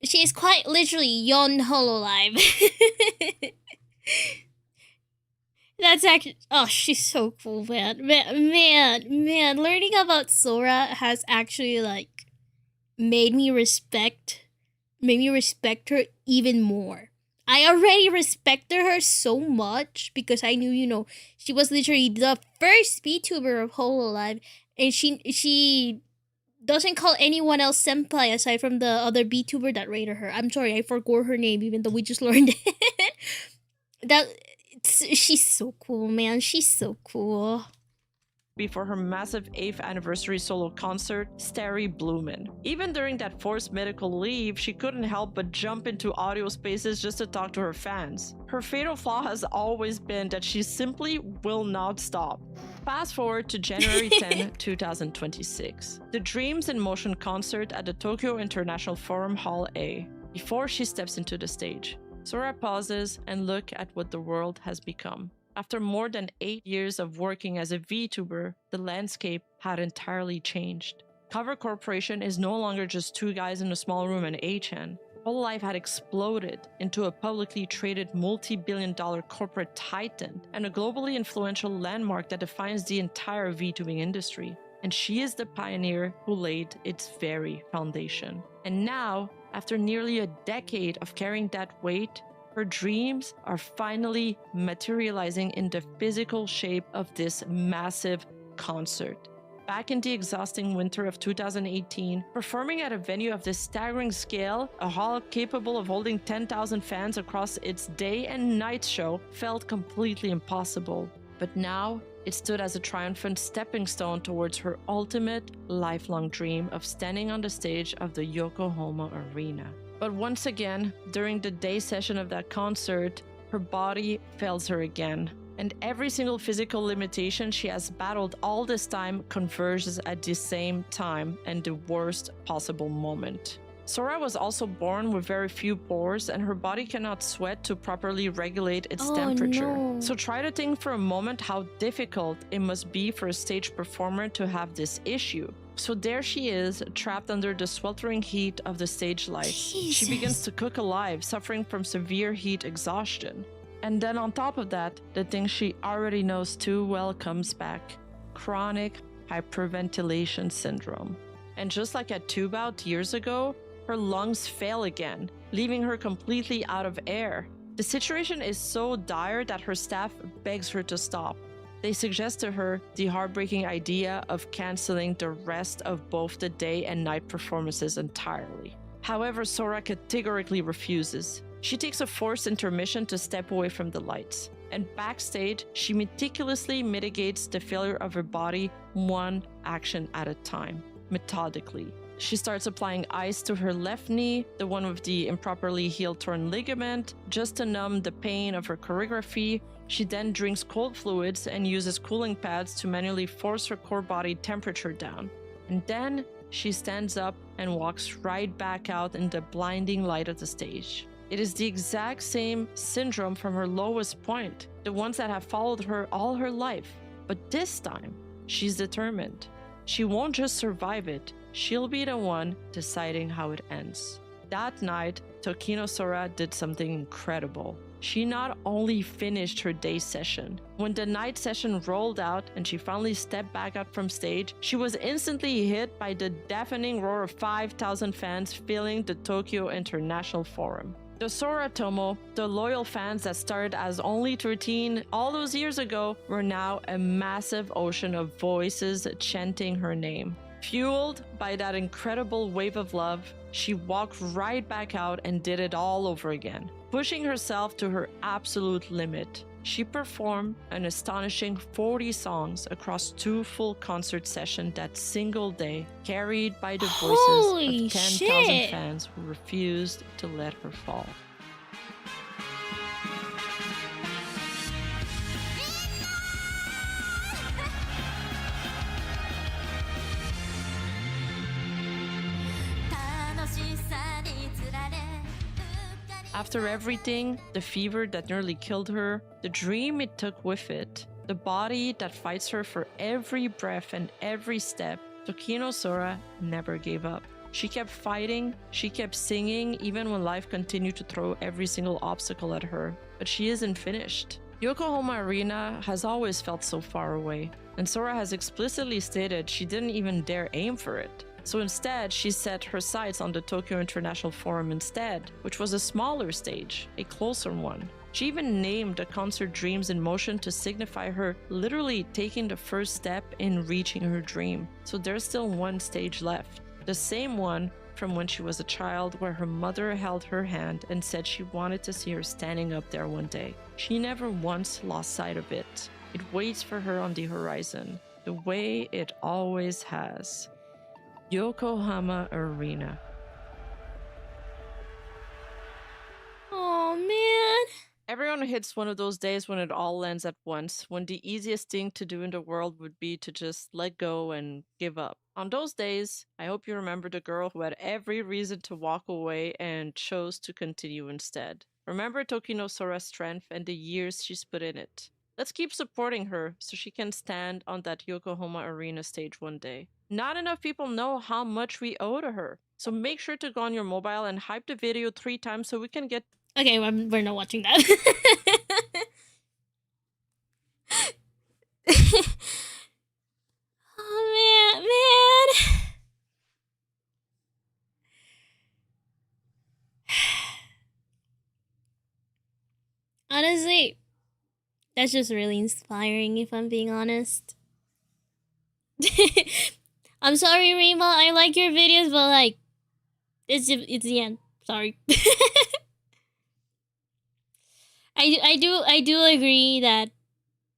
She is quite literally Yon HOLOLIVE. That's actually, oh, she's so cool, man. Man. Learning about Sora has actually like made me respect her even more. I already respected her so much because I knew, you know, she was literally the first VTuber of HOLOLIVE, and she doesn't call anyone else senpai aside from the other VTuber that rated her. I'm sorry, I forgot her name, even though we just learned it. She's so cool, man. She's so cool. Before her massive 8th anniversary solo concert, Starry Bloomin'. Even during that forced medical leave, she couldn't help but jump into audio spaces just to talk to her fans. Her fatal flaw has always been that she simply will not stop. Fast forward to January 10, 2026. The Dreams in Motion concert at the Tokyo International Forum Hall A. Before she steps into the stage, Sora pauses and looks at what the world has become. After more than 8 years of working as a VTuber, the landscape had entirely changed. Cover Corporation is no longer just two guys in a small room and HN. HOLOLIVE had exploded into a publicly traded multi-billion-dollar corporate titan and a globally influential landmark that defines the entire VTubing industry. And she is the pioneer who laid its very foundation. And now, after nearly a decade of carrying that weight, her dreams are finally materializing in the physical shape of this massive concert. Back in the exhausting winter of 2018, performing at a venue of this staggering scale, a hall capable of holding 10,000 fans across its day and night show felt completely impossible. But now, it stood as a triumphant stepping stone towards her ultimate lifelong dream of standing on the stage of the Yokohama Arena. But once again, during the day session of that concert, her body fails her again. And every single physical limitation she has battled all this time converges at the same time and the worst possible moment. Sora was also born with very few pores, and her body cannot sweat to properly regulate its temperature. No. So try to think for a moment how difficult it must be for a stage performer to have this issue. So there she is, trapped under the sweltering heat of the stage lights. Jesus. She begins to cook alive, suffering from severe heat exhaustion. And then on top of that, the thing she already knows too well comes back: chronic hyperventilation syndrome. And just like at tube out years ago, her lungs fail again, leaving her completely out of air. The situation is so dire that her staff begs her to stop. They suggest to her the heartbreaking idea of canceling the rest of both the day and night performances entirely. However, Sora categorically refuses. She takes a forced intermission to step away from the lights. And backstage, she meticulously mitigates the failure of her body one action at a time, methodically. She starts applying ice to her left knee, the one with the improperly healed torn ligament, just to numb the pain of her choreography. She then drinks cold fluids and uses cooling pads to manually force her core body temperature down. And then she stands up and walks right back out in the blinding light of the stage. It is the exact same syndrome from her lowest point, the ones that have followed her all her life. But this time, she's determined. She won't just survive it, she'll be the one deciding how it ends. That night, Tokino Sora did something incredible. She not only finished her day session, when the night session rolled out and she finally stepped back out from stage, she was instantly hit by the deafening roar of 5,000 fans filling the Tokyo International Forum. The Sora Tomo, the loyal fans that started as only 13 all those years ago, were now a massive ocean of voices chanting her name. Fueled by that incredible wave of love, she walked right back out and did it all over again. Pushing herself to her absolute limit, she performed an astonishing 40 songs across 2 full concert sessions that single day, carried by the voices of 10,000 fans who refused to let her fall. After everything, the fever that nearly killed her, the dream it took with it, the body that fights her for every breath and every step, Tokino Sora never gave up. She kept fighting, she kept singing even when life continued to throw every single obstacle at her. But she isn't finished. Yokohama Arena has always felt so far away, and Sora has explicitly stated she didn't even dare aim for it. So instead, she set her sights on the Tokyo International Forum instead, which was a smaller stage, a closer one. She even named the concert Dreams in Motion to signify her literally taking the first step in reaching her dream. So there's still one stage left. The same one from when she was a child, where her mother held her hand and said she wanted to see her standing up there one day. She never once lost sight of it. It waits for her on the horizon, the way it always has. Yokohama Arena. Oh man. Everyone hits one of those days when it all ends at once, when the easiest thing to do in the world would be to just let go and give up. On those days, I hope you remember the girl who had every reason to walk away and chose to continue instead. Remember Tokino Sora's strength and the years she's put in it. Let's keep supporting her so she can stand on that Yokohama Arena stage one day. Not enough people know how much we owe to her. So make sure to go on your mobile and hype the video 3 times so we can get... Okay, we're not watching that. Oh man. Honestly, that's just really inspiring if I'm being honest. I'm sorry, Rima. I like your videos, but like, it's the end. Sorry. I do agree that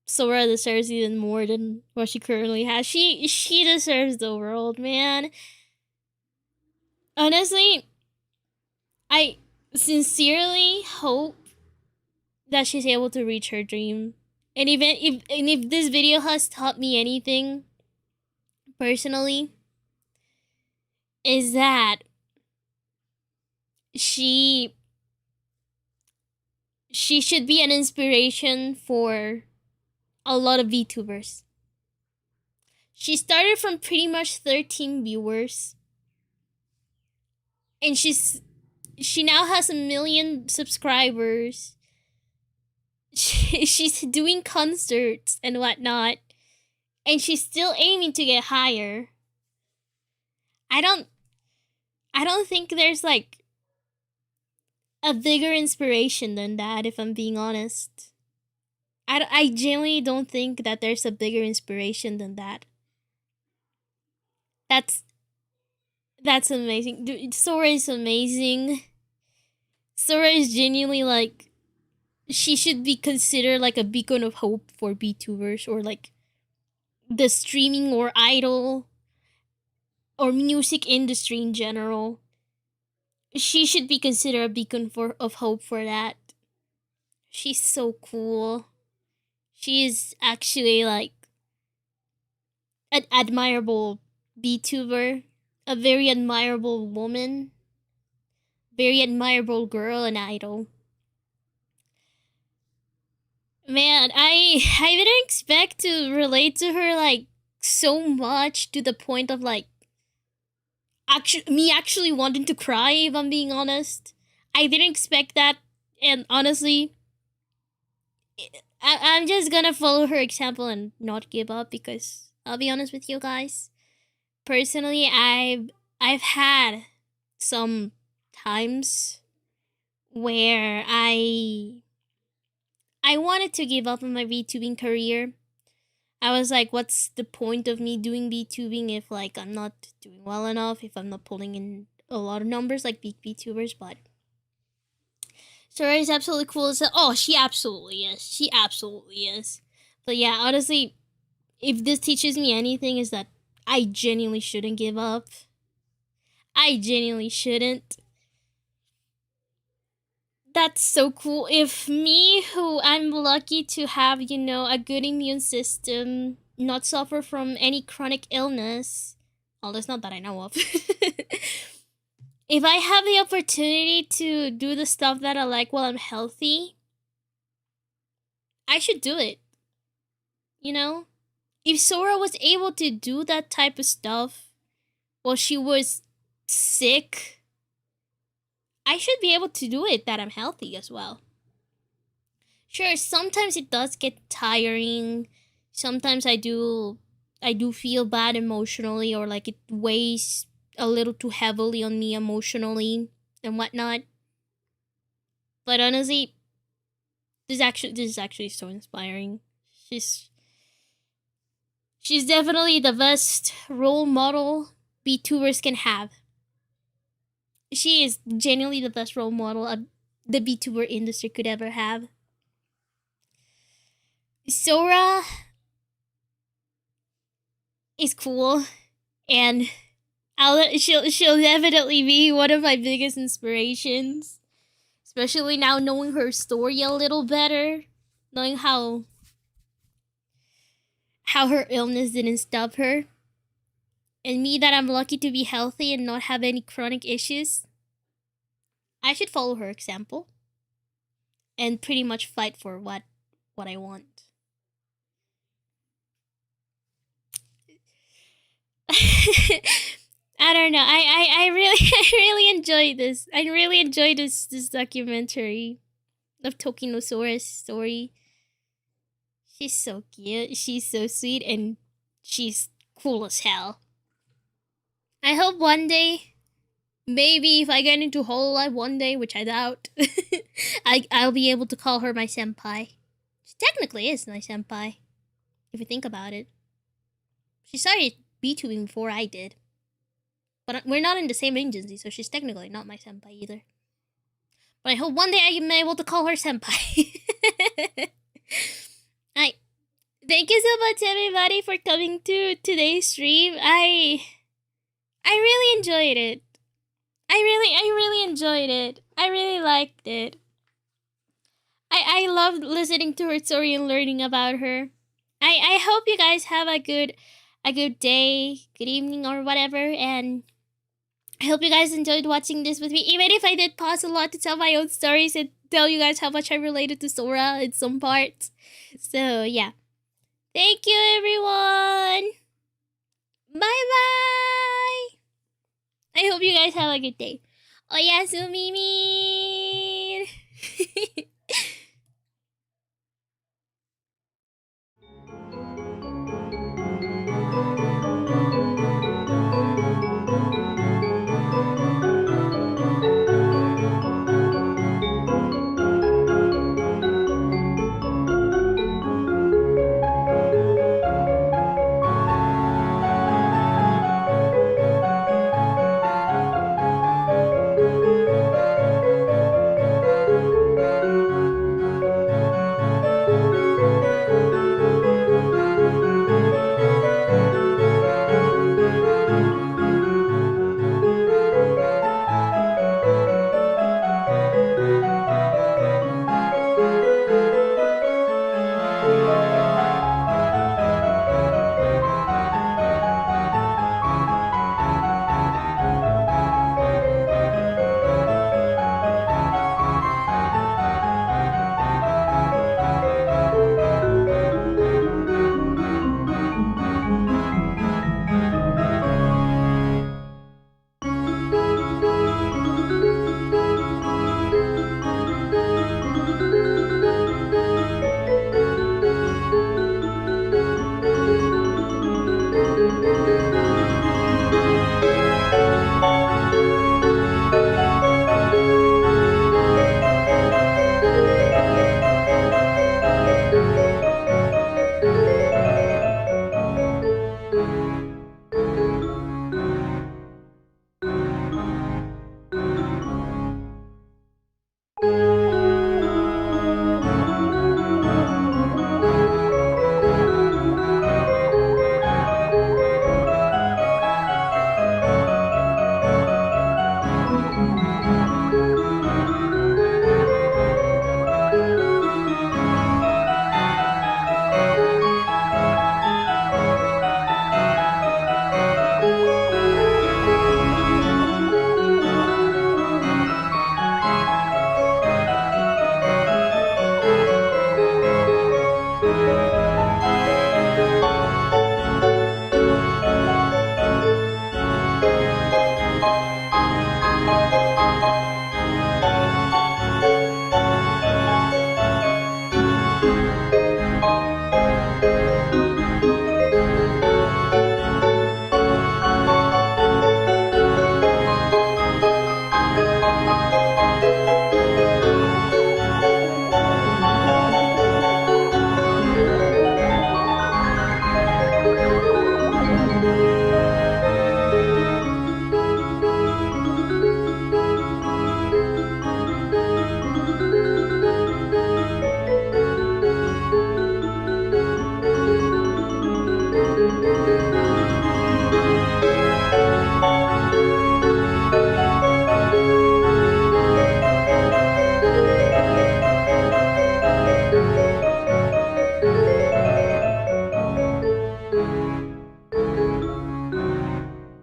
Sora deserves even more than what she currently has. She deserves the world, man. Honestly, I sincerely hope that she's able to reach her dream. And if this video has taught me anything personally, is that she should be an inspiration for a lot of VTubers. She started from pretty much 13 viewers, and she now has 1 million subscribers. She's doing concerts and whatnot, and she's still aiming to get higher. I don't think there's like a bigger inspiration than that, if I'm being honest. I genuinely don't think that there's a bigger inspiration than that. That's amazing. Dude, Sora is amazing. Sora is genuinely like, she should be considered like a beacon of hope for VTubers, or like the streaming or idol or music industry in general. She should be considered a beacon of hope for that. She's so cool. She is actually like an admirable VTuber, a very admirable woman, very admirable girl and idol. Man, I didn't expect to relate to her like so much, to the point of like actually wanting to cry, if I'm being honest. I didn't expect that, and honestly, I'm just gonna follow her example and not give up, because I'll be honest with you guys. Personally, I've had some times where I wanted to give up on my VTubing career. I was like, what's the point of me doing VTubing if like I'm not doing well enough, if I'm not pulling in a lot of numbers like big VTubers? But Sora is absolutely cool. Oh, she absolutely is. She absolutely is. But yeah, honestly, if this teaches me anything, is that I genuinely shouldn't give up. I genuinely shouldn't. That's so cool. If me, who I'm lucky to have, you know, a good immune system, not suffer from any chronic illness, well, that's not that I know of. If I have the opportunity to do the stuff that I like while I'm healthy, I should do it. You know? If Sora was able to do that type of stuff while she was sick, I should be able to do it that I'm healthy as well. Sure, sometimes it does get tiring. Sometimes I do feel bad emotionally, or like it weighs a little too heavily on me emotionally and whatnot. But honestly, this is actually so inspiring. She's definitely the best role model VTubers can have. She is genuinely the best role model the VTuber industry could ever have. Sora is cool, and she'll definitely be one of my biggest inspirations. Especially now knowing her story a little better, knowing how her illness didn't stop her, and me that I'm lucky to be healthy and not have any chronic issues. I should follow her example and pretty much fight for what I want. I don't know. I really enjoyed this. I really enjoyed this documentary of Tokino Sora's story. She's so cute. She's so sweet, and she's cool as hell. I hope one day, maybe if I get into HOLOLIVE one day, which I doubt, I'll be able to call her my senpai. She technically is my senpai, if you think about it. She started VTubing before I did. But we're not in the same agency, so she's technically not my senpai either. But I hope one day I am able to call her senpai. Thank you so much, everybody, for coming to today's stream. I really enjoyed it. I really enjoyed it. I really liked it. I loved listening to her story and learning about her. I hope you guys have a good day, good evening, or whatever, and I hope you guys enjoyed watching this with me, even if I did pause a lot to tell my own stories and tell you guys how much I related to Sora in some parts. So, yeah. Thank you, everyone! Bye-bye! I hope you guys have a good day. Oyasumimin!